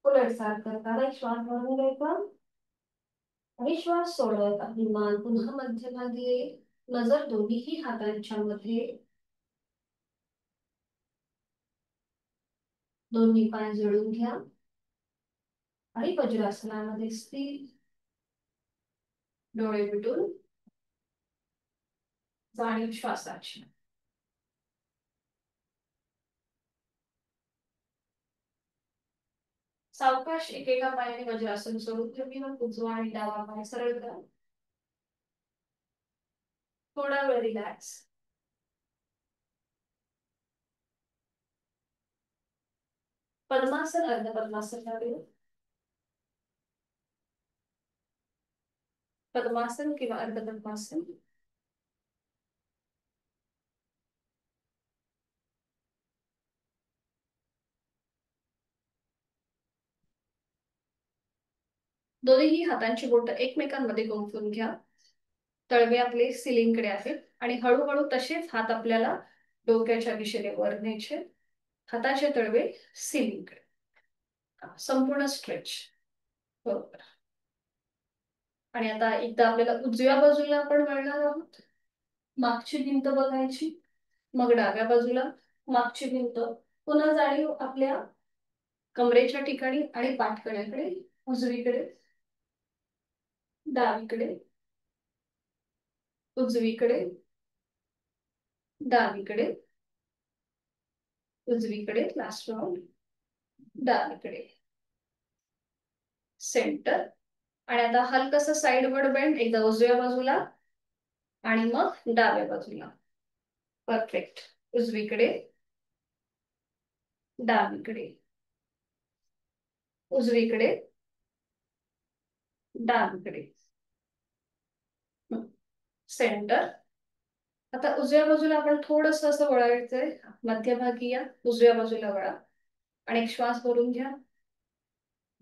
उलट सार करताना श्वास भरून घ्यायचा आणि श्वास सोडत आपली मान पुन्हा मध्यभागी येईल. नजर दोन्हीही हातांच्या मध्ये. दोन्ही पाय जोडून घ्या आणि वज्रासनामध्ये स्थिर. डोळे मिटून जाणीव श्वासाची. सावकाश एकेका पायाने वज्रासन सोडून घेऊया. उजवा आणि डावा पाय सरळ करा. थोडा वेळ रिलॅक्स. पद्मासन, अर्ध पद्मासन करूया. पद्मासन किंवा अर्ध पद्मासन. दोन्ही हातांची बोट एकमेकांमध्ये गुंफून घ्या. तळवे आपले सिलिंगकडे आहेत आणि हळूहळू तसेच हात आपल्याला डोक्याच्या दिशेने वर न्यायचे. हाताचे तळवे सिलिंगकडे. संपूर्ण स्ट्रेच. बरोबर. आणि आता एकदा आपल्याला उजव्या बाजूला आपण वळणार आहोत. मागची भिंत बघायची. मग डाव्या बाजूला मागची भिंत. पुन्हा जाणीव आपल्या कमरेच्या ठिकाणी आणि पाठकण्याकडे. उजवीकडे, डावीकडे, उजवीकडे, डावीकडे, उजवीकडे. Last round. डावीकडे, सेंटर. आणि आता हलकस साइडवर्ड बेंड. एकदा उजव्या बाजूला आणि मग डाव्या बाजूला. परफेक्ट. उजवीकडे, डावीकडे, उजवीकडे, डावीकडे, सेंटर. आता उजव्या बाजूला आपण थोडस असं वळायचंय. मध्यभागी या. उजव्या बाजूला वळा आणि एक श्वास भरून घ्या.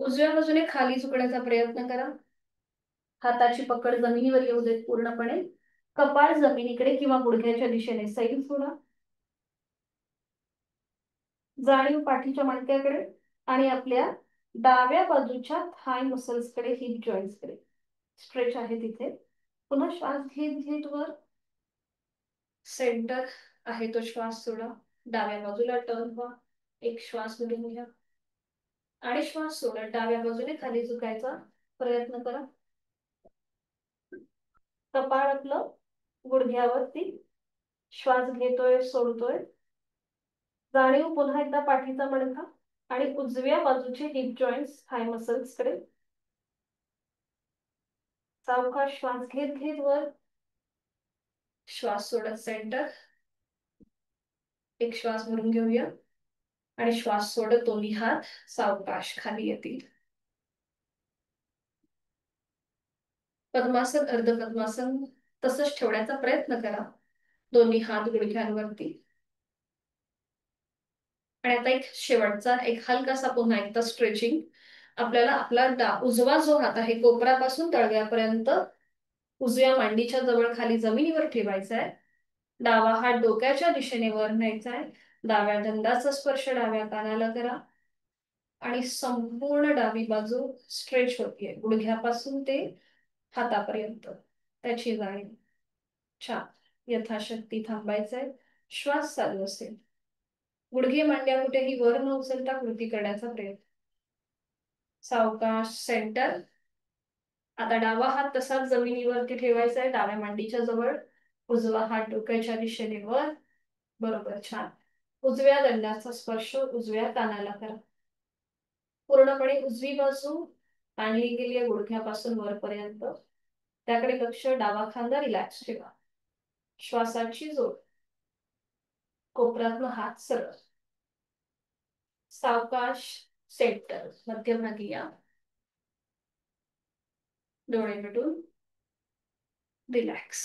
उजव्या बाजूने खाली झुकण्याचा प्रयत्न करा. हाताची पकड जमिनीवर येऊ देत पूर्णपणे. कपाळ जमिनीकडे किंवा गुडघ्याच्या दिशेने सैल सोडा. जाणीव पाठीच्या मणक्याकडे आणि आपल्या डाव्या बाजूच्या थाय मसल्स कडे, हिप जॉईंट्स कडे. स्ट्रेच आहे तिथे. पुन्हा श्वास घेत घेत वर. सेंटर आहे तो श्वास सोडा. डाव्या बाजूला टर्न व्हा. एक श्वास भरून घ्या आणि श्वास सोडत डाव्या बाजूने खाली झुकायचा प्रयत्न करा. कपाळ आपलं गुडघ्यावरती. श्वास घेतोय, सोडतोय. जाणीव पुन्हा एकदा पाठीचा मणका आणि उजव्या बाजूचे हिप जॉईंट्स, थाय मसल्स कडे. सावकाश श्वास घेत घेत वर. श्वास सोडत सेंटर. एक श्वास भरून घेऊया आणि श्वास सोडत दोन्ही हात सावकाश खाली येतील. पद्मासन अर्ध पद्मासन तसंच ठेवण्याचा प्रयत्न करा. दोन्ही हात गुडघ्यांवरती. आणि आता एक शेवटचा एक हलकासा पुन्हा एकदा स्ट्रेचिंग. आपल्याला आपला उजवा जो हात आहे कोपरापासून तळव्यापर्यंत उजव्या मांडीच्या जवळ खाली जमिनीवर ठेवायचा आहे. डावा हात डोक्याच्या दिशेने वर न्यायचा आहे. डाव्या दंडाचा स्पर्श डाव्या कानाला करा. आणि संपूर्ण डावी बाजू स्ट्रेच होतीये गुडघ्यापासून ते हातापर्यंत, त्याची जाणीव. छान. यथाशक्ती थांबायचंय. श्वास चालू असेल. गुडघे मांड्या कुठेही वर न उचलता कृती करण्याचा प्रयत्न. सावकाश सेंटर. आता डावा हात तसाच जमिनीवरती ठेवायचा आहे डाव्या मांडीच्या जवळ. उजवा हात डोक्याच्या दिशेने वर. बरोबर, छान. उजव्या दंडाचा स्पर्श उजव्या कानाला करा. पूर्णपणे उजवी बाजू ताणली गेली आहे गुडघ्यापासून वरपर्यंत. त्याकडे लक्ष. डावा खांदा रिलॅक्स ठेवा. श्वासाची जोड. कोपरातून हात सरळ. सावकाश सेंटर मध्यभागी या. डोळे मिटून रिलॅक्स.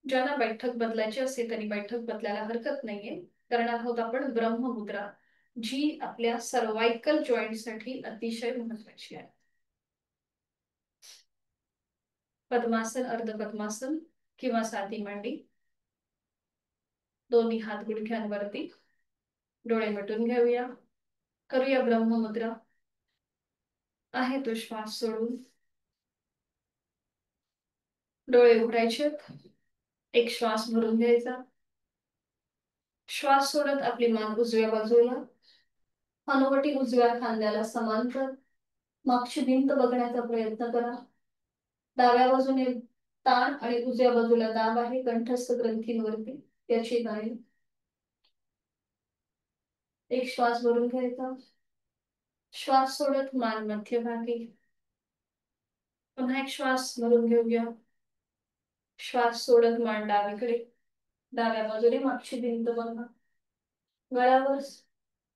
ज्यांना बैठक बदलायची असेल त्यांनी बैठक बदलायला हरकत नाहीये. करणार आहोत आपण ब्रह्ममुद्रा, जी आपल्या सर्वायकल जॉईंट साठी अतिशय महत्वाची आहे. पद्मासन अर्ध पद्मासन किंवा साधी मांडी. दोन्ही हात गुडघ्यांवरती. डोळे मिटून घेऊया. करूया ब्रह्ममुद्रा. आहे तो श्वास सोडून डोळे उघडायचे. एक श्वास भरून घ्यायचा. श्वास सोडत आपली मान उजव्या बाजूला. हनुवटी उजव्या खांद्याला समांतर. मागची भिंत बघण्याचा प्रयत्न करा. डाव्या बाजूने ताण आणि उजव्या बाजूला दाब आहे कंठस्थ ग्रंथींवरती, त्याची जाणीव. एक श्वास भरून घ्यायचा. श्वास सोडत मान मध्यभागी. पुन्हा एक श्वास भरून घेऊया. श्वास सोडत मान डावीकडे. डाव्या बाजूने मागची भिंत बघा. गळ्यावर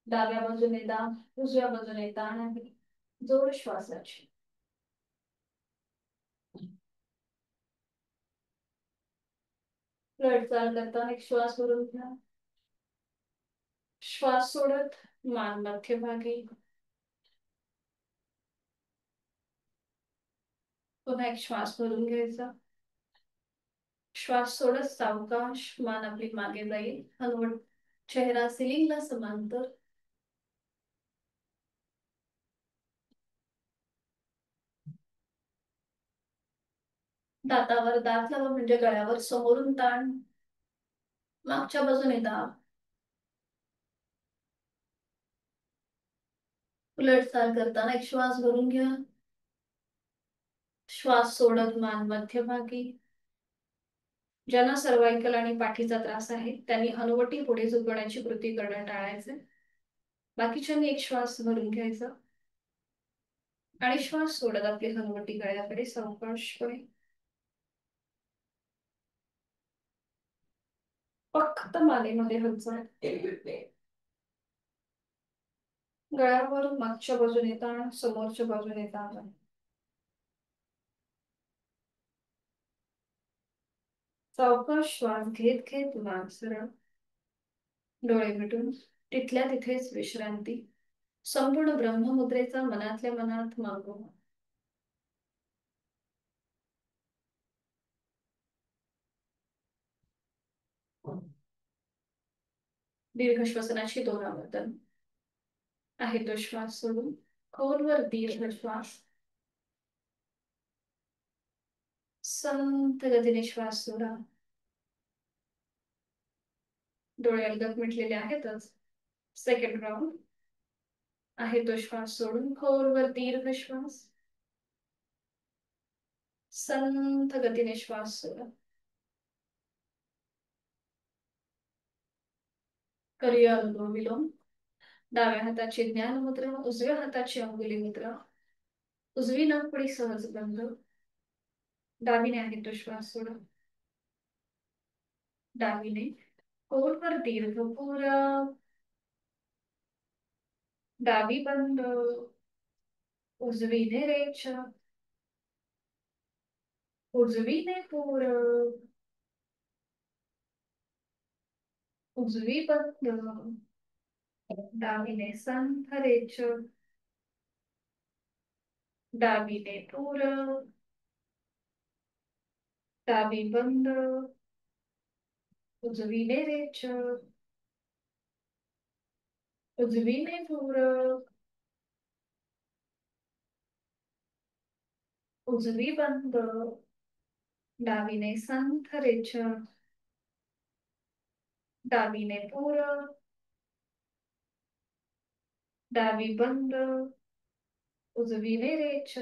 डाव्या बाजूने दाब उजव्या बाजूने ताण आहे. जोड श्वासाची. चाल करताना एक श्वास भरून घ्या. श्वास सोडत मान मध्यभागी. पुन्हा एक श्वास भरून घ्यायचा. श्वास सोडत सावकाश मान आपली मागे जाईल. हलवट चेहरा सिलिंगला समांतर. दातावर दात लावा म्हणजे गळ्यावर समोरून ताण. मागच्या बाजूने दाब. उलट चाल करताना एक श्वास भरून घ्या. श्वास सोडत मान मध्यभागी. ज्यांना सर्वायकल आणि पाठीचा त्रास आहे त्यांनी हनुवटी पुढे झुकवण्याची कृती करणं टाळायचे. बाकीच्यांनी एक श्वास भरून घ्यायचा आणि श्वास सोडत आपली हनुवटी गळ्याकडे सावकाशपणे. फक्त मानेमध्ये हालचाल. गळ्यावर मागच्या बाजूने ताण, समोरच्या बाजूने ताण. सावकाश श्वास घेत घेत मान सरळ. डोळे मिटून तिथल्या तिथेच विश्रांती. संपूर्ण ब्रह्ममुद्रेचा मनातल्या मनात मागोवा. दीर्घ श्वसनाची 2 आवर्तन. आहे तो श्वास सोडून खोलवर दीर्घ श्वास. संत गतीने श्वास सोडा. डोळे अलगद मिटलेले आहेतच. Second round. आहे तो श्वास सोडून खोलवर दीर्घ श्वास. संत गतीने श्वास सोडा. करूया अनुलोम विलोम. डाव्या हाताची ज्ञान मुद्रा, उजव्या हाताची अंगुली मुद्रा. उजवी नाकपुडी सहज बंद. डावीने आहे तो श्वास सोडा. डावीने खोलवर दीर्घ पुरा. डावी बंद. उजवीने रेच, उजवीने पूरब, उजवी बंद, डावीने संथ रेच, डावीने पूरब, डावी बंद, उजवीने रेच, उजवीने पूरब, उजवी बंद, डावीने संथ रेच, डावीने पूरब, डावी बंद, उजवीने रेच,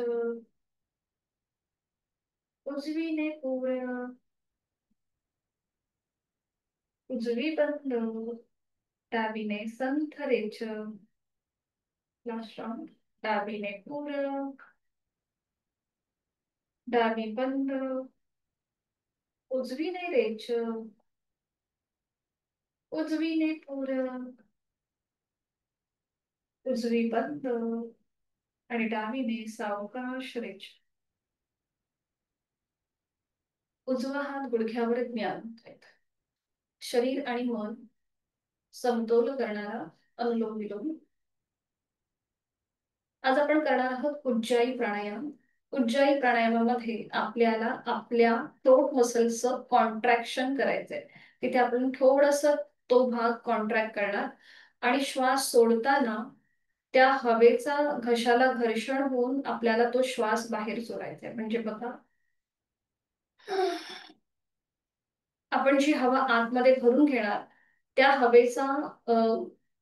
उजवीने पूरब, उजवी बंद, डावीने संथ रेच, लास्ट राउंड, डावीने पूरब, डावी बंद, उजवीने रेच, उजवीने पूरब, उजवी बंद आणि डावीने सावकाश रेच. उजवा हात गुडघ्यावर ज्ञान आहेत. शरीर आणि मन समतोल करणारा अनुलोम विलोम. आज आपण करणार आहोत उज्जाई प्राणायाम. उज्जाई प्राणायामामध्ये आपल्याला आपल्या थ्रोट मसल्सचं कॉन्ट्रॅक्शन करायचंय. तिथे आपण थोडस तो भाग कॉन्ट्रॅक्ट करणार आणि श्वास सोडताना त्या हवेचा घशाला घर्षण होऊन आपल्याला तो श्वास बाहेर सोडायचा आहे. म्हणजे बघा, आपण जी हवा आतमध्ये भरून घेणार त्या हवेचा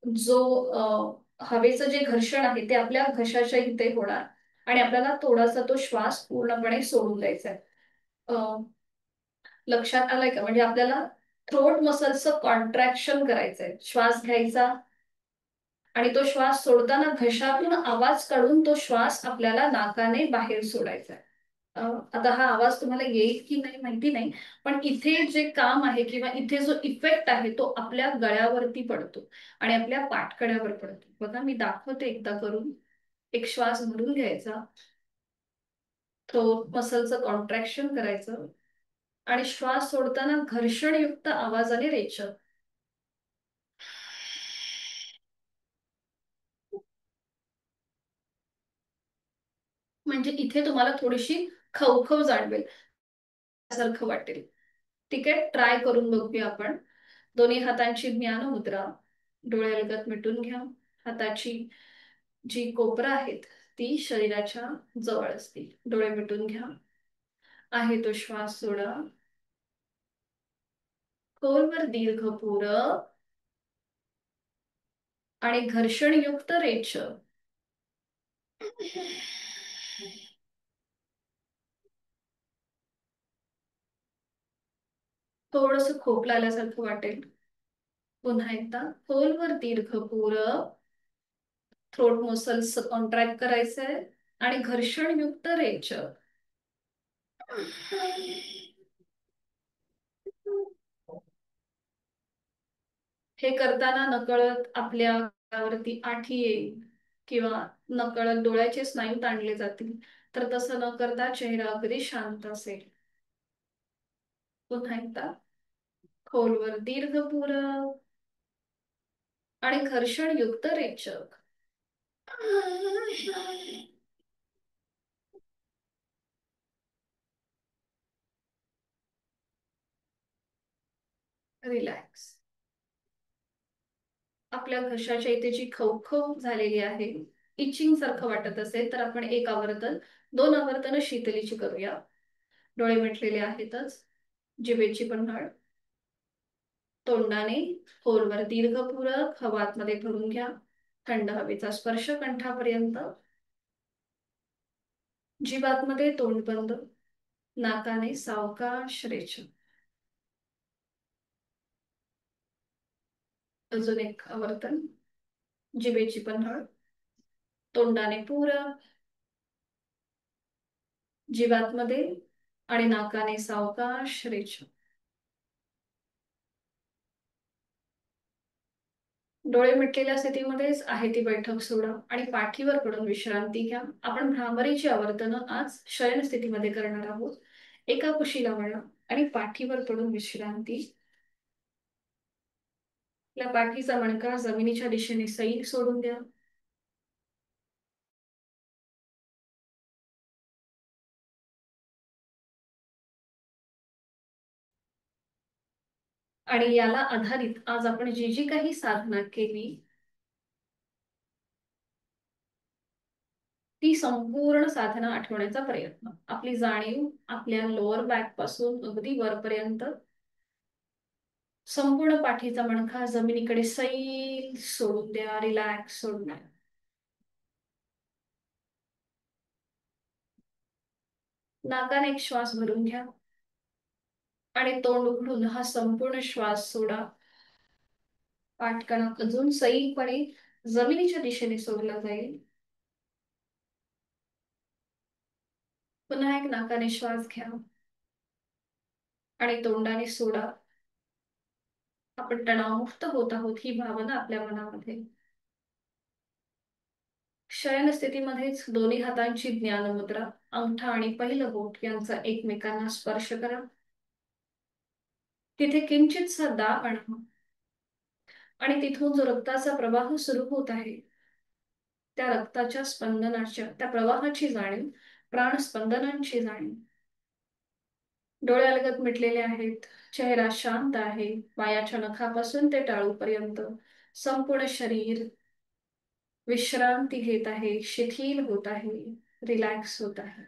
जो हवेचं जे घर्षण आहे ते आपल्या घशाच्या इथे होणार आणि आपल्याला थोडासा तो श्वास पूर्णपणे सोडून द्यायचा आहे. लक्षात आलंय का? म्हणजे आपल्याला थ्रोट मसल्सचं कॉन्ट्रॅक्शन करायचंय. श्वास घ्यायचा आणि तो श्वास सोडताना घशातून आवाज काढून तो श्वास आपल्याला नाकाने बाहेर सोडायचा आहे. आता हा आवाज तुम्हाला येईल की नाही माहिती नाही, पण इथे जे काम आहे किंवा इथे जो इफेक्ट आहे तो आपल्या गळ्यावरती पडतो आणि आपल्या पाठकड्यावर पडतो. बघा, मी दाखवते एकदा करून. एक श्वास भरून घ्यायचा, थ्रोट मसलचं कॉन्ट्रॅक्शन करायचं आणि श्वास सोडताना घर्षणयुक्त आवाजाने रेचत. म्हणजे इथे तुम्हाला थोडीशी खवखव जाणवेल, सारखं वाटेल. ठीक आहे, ट्राय करून बघूया आपण. दोन्ही हातांची ज्ञान मुद्रा, डोळे अलगद मिटून घ्या. हाताची जी कोपरा आहेत ती शरीराच्या जवळ असतील. डोळे मिटून घ्या. आहे तो श्वास सोडा. खोलवर दीर्घ पूरक आणि घर्षणयुक्त रेच. थोडस खोकला आल्यासारखं वाटेल. पुन्हा एकदा खोलवर दीर्घ पूरक, थ्रोट मसल्स कॉन्ट्रॅक्ट करायचंय आणि घर्षणयुक्त रेच. हे करताना नकळत आपल्या वरती आठी येईल किंवा नकळत डोळ्याचे स्नायू ताणले जातील, तर तसं न करता चेहरा अगदी शांत असेल. पुन्हा एकदा खोलवर दीर्घ पूरक आणि घर्षणयुक्त रेचक. रिलॅक्स. आपल्या घशाच्या इथे जी खवखव झालेली आहे, इचिंग सारखं वाटत असेल तर आपण एक आवर्तन, 2 आवर्तन शीतलीची करूया. डोळे मिटलेले आहेतच. जिभेची पण नळ. तोंडाने खोलवर दीर्घ पूरक हवा आतमध्ये भरून घ्या. थंड हवेचा स्पर्श कंठापर्यंत. जीभ आतमध्ये, तोंड बंद. नाकाने सावकाश रेच. अजून एक आवर्तन. जिभेची पण नळ. तोंडाने पूरक, जीभ आतमध्ये आणि नाकाने सावकाश रेच. डोळे मिटलेल्या स्थितीमध्येच आहे ती बैठक सोडा आणि पाठीवर पडून विश्रांती घ्या. आपण भ्रामरीची आवर्तनं आज शयन स्थितीमध्ये करणार आहोत. एका कुशीला वळा आणि पाठीवर पडून विश्रांती. आपल्या पाठीचा मणका जमिनीच्या दिशेने सैल सोडून द्या. आणि याला आधारित आज आपण जी जी काही साधना केली ती संपूर्ण साधना आठवण्याचा प्रयत्न. आपली जाणीव आपल्या लोअर बॅक पासून अगदी वरपर्यंत संपूर्ण पाठीचा मणका जमिनीकडे सैल सोडून द्या. रिलॅक्स सोडून द्या. नाकाने एक श्वास भरून घ्या आणि तोंड उघडून हा संपूर्ण श्वास सोडा. पाठकणा अजून सैलपणे जमिनीच्या दिशेने सोडला जाईल. पुन्हा एक नाकाने श्वास घ्या आणि तोंडाने सोडा. आपण तणावमुक्त होत आहोत ही भावना आपल्या मनामध्ये. शयन स्थितीमध्येच दोन्ही हातांची ज्ञान मुद्रा, अंगठा आणि पहिलं बोट यांचा एकमेकांना स्पर्श करा. तिथे किंचितसा दाब आणा आणि तिथून जो रक्ताचा प्रवाह सुरू होत आहे त्या रक्ताच्या स्पंदनाच्या त्या प्रवाहाची जाणीव, प्राण स्पंदनांची जाणीव. डोळे अलगद मिटलेले आहेत. चेहरा शांत आहे. पायाच्या नखापासून ते टाळूपर्यंत संपूर्ण शरीर विश्रांती घेत आहे, शिथिल होत आहे, रिलॅक्स होत आहे.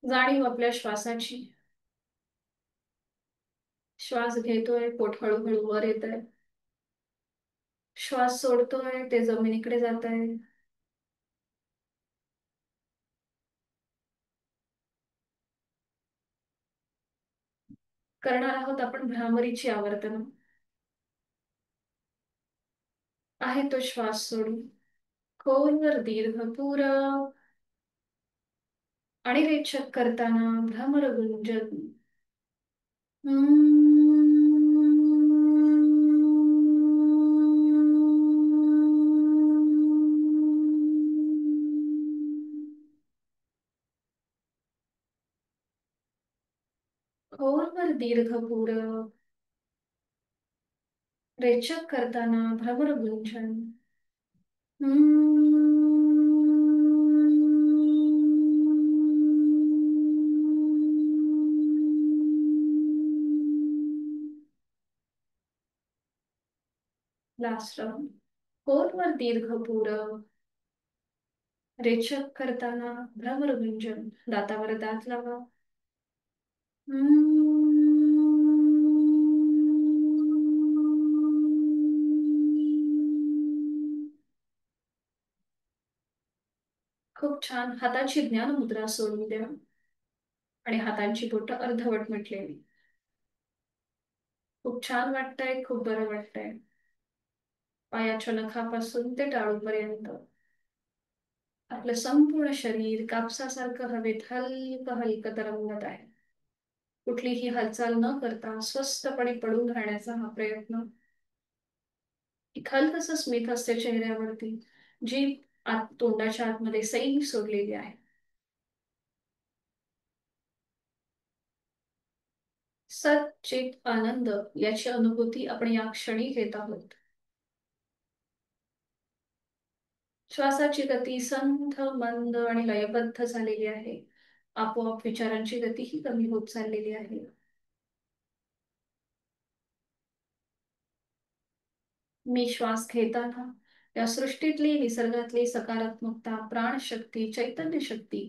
जाणीव आपल्या श्वासाची. श्वास घेतोय, पोट हळूहळू वर येत आहे. श्वास सोडतोय, ते जमिनीकडे जात आहे. करणार आहोत आपण भ्रामरीची आवर्तन. आहे तो श्वास सोडू. खोलवर दीर्घ पुरव आणि रेचक करताना भ्रमर गुंजन. खोलवर दीर्घ पुरव. रेचक करताना भ्रमर गुंजन. Last round. खोलवर दीर्घ पुरव. रेचक करताना भ्रमर गुंजन. दातावर दात लावा. खूप छान. हाताची ज्ञान मुद्रा सोडून द्या आणि हातांची बोटं अर्धवट मिटलेली. खूप छान वाटतंय, खूप बरं वाटतंय. पायाच्या नखापासून ते टाळूपर्यंत आपलं संपूर्ण शरीर कापसासारखं हवेत हलकं हलकं तरंगत आहे. कुठलीही हालचाल न करता स्वस्थपणे पडून राहण्याचा हा प्रयत्न. एक हलकंसं स्मित असते चेहऱ्यावरती, जी तोंडाच्या आतमध्ये सैल सोडलेली आहे. सच्चित आनंद याची अनुभूती आपण या क्षणी घेत आहोत. श्वासाची गती संथ, मंद आणि लयबद्ध झालेली आहे. आपोआप विचारांची गतीही कमी होत चाललेली आहे. मी श्वास घेताना या सृष्टीतली, निसर्गातली सकारात्मकता, प्राणशक्ती, चैतन्य शक्ती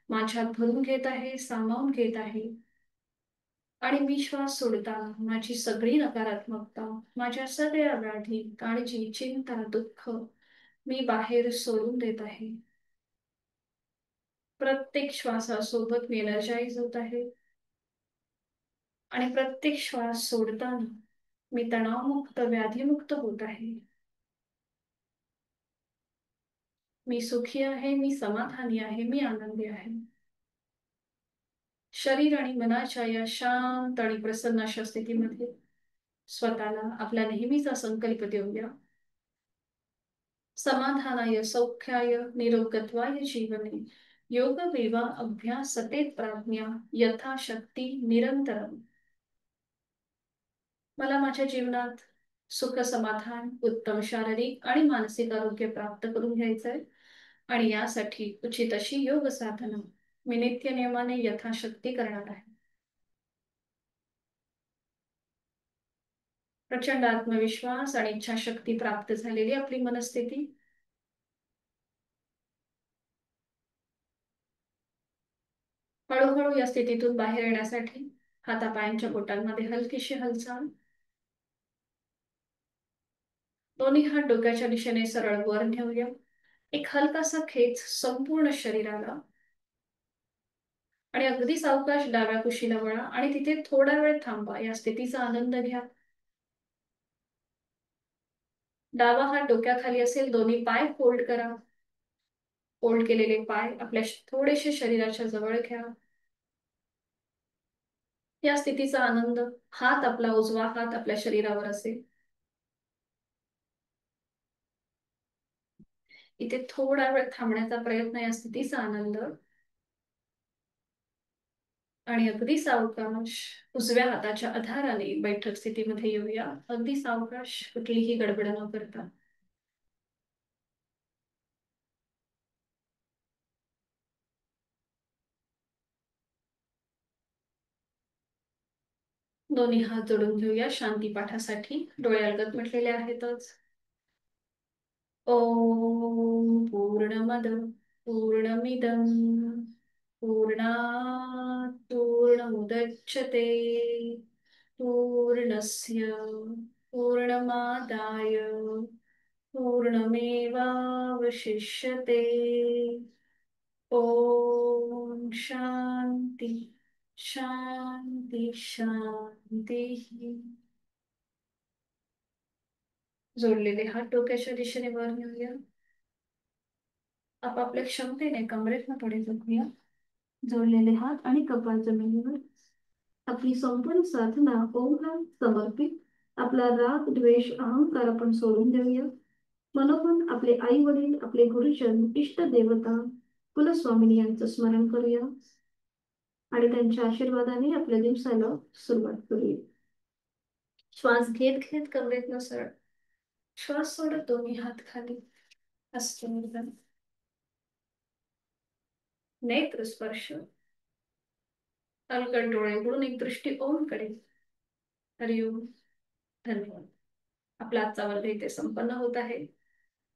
माझ्यात भरून घेत आहे, सामावून घेत आहे. आणि मी श्वास सोडताना माझी सगळी नकारात्मकता, माझ्या सगळ्या व्याधी, काळजी, चिंता, दुःख मी बाहेर सोडून देत आहे. प्रत्येक श्वासासोबत मी एनर्जाइज होत आहे आणि प्रत्येक श्वास सोडताना मी तणावमुक्त, व्याधीमुक्त होत आहे. मी सुखी आहे, मी समाधानी आहे, मी आनंदी आहे. शरीर आणि मनाच्या या शांत आणि प्रसन्न अशा स्थितीमध्ये स्वतःला आपल्या नेहमीचा संकल्प देऊया. समाधानाय सौख्याय निरोगत्वाय जीवने योग विवा अभ्यासते प्राज्ञा यथाशक्ती निरंतरम. मला माझ्या जीवनात सुख समाधान उत्तम शारीरिक आणि मानसिक आरोग्य प्राप्त करून घ्यायचंय आणि यासाठी उचित अशी योग साधना मी नित्य नियमाने यथाशक्ती करणार आहे. प्रचंड आत्मविश्वास आणि इच्छाशक्ती प्राप्त झालेली आपली मनस्थिती. हळूहळू या स्थितीतून बाहेर येण्यासाठी हातापायांच्या बोटांमध्ये हलकीशी हालचाल. दोन्ही हात डोक्याच्या दिशेने सरळ वर नेऊया. एक हलकासा खेच संपूर्ण शरीराला आणि अगदी सावकाश डाव्या कुशीला वळा आणि तिथे थोडा वेळ थांबा. या स्थितीचा आनंद घ्या. डावा हात डोक्याखाली असेल, दोन्ही पाय फोल्ड करा. फोल्ड केलेले पाय आपल्या थोडेसे शरीराच्या जवळ घ्या. या स्थितीचा आनंद. हात आपला उजवा हात आपल्या शरीरावर असेल. इथे थोडा वेळ थांबण्याचा प्रयत्न. या स्थितीचा आनंद. आणि अगदी सावकाश उजव्या हाताच्या आधाराने बैठक स्थितीमध्ये येऊया. अगदी सावकाश, कुठलीही गडबड न करता. दोन्ही हात जोडून घेऊया शांती पाठासाठी. डोळे अलगद म्हटलेले आहेतच. ओम पूर्णमद पूर्णमिदम पूर्णात् पूर्णमुदच्यते पूर्णस्य पूर्णमादाय पूर्णमेवावशिष्यते. ओम शांती शांती शांती. जोडलेले हात डोक्याच्या दिशेने वर नेऊया. आपापल्या क्षमतेने कमरेतनं पुढे झुकूया. जोडलेले हात आणि कपाळ जमिनीवर. आपली संपूर्ण साधना ओमला समर्पित. आपला राग द्वेष अहंकार आपण सोडून देऊया. मनोमन आपले आई वडील, आपले गुरुजन, इष्ट देवता, कुलस्वामिनी यांचं स्मरण करूया आणि त्यांच्या आशीर्वादाने आपल्या दिवसाला सुरुवात करूया. श्वास घेत घेत कमरेतनं सरळ. श्वास सोडत दोन्ही हात खाली. हस्तमुद्रण. नेत्र स्पर्श. अलगद डोळे उघडून एक दृष्टी ओमकडे. हरिओम. धन्यवाद. आपला आजचा वर्ग इथे संपन्न होत आहे.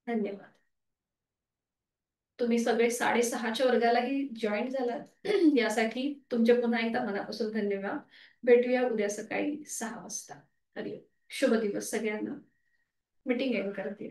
धन्यवाद. तुम्ही सगळे 6:30च्या वर्गालाही जॉईन झालात यासाठी तुमचे पुन्हा एकदा मनापासून धन्यवाद. भेटूया उद्या सकाळी 6 वाजता. हरिओम. शुभ दिवस सगळ्यांना. मीटिंग एंड करते.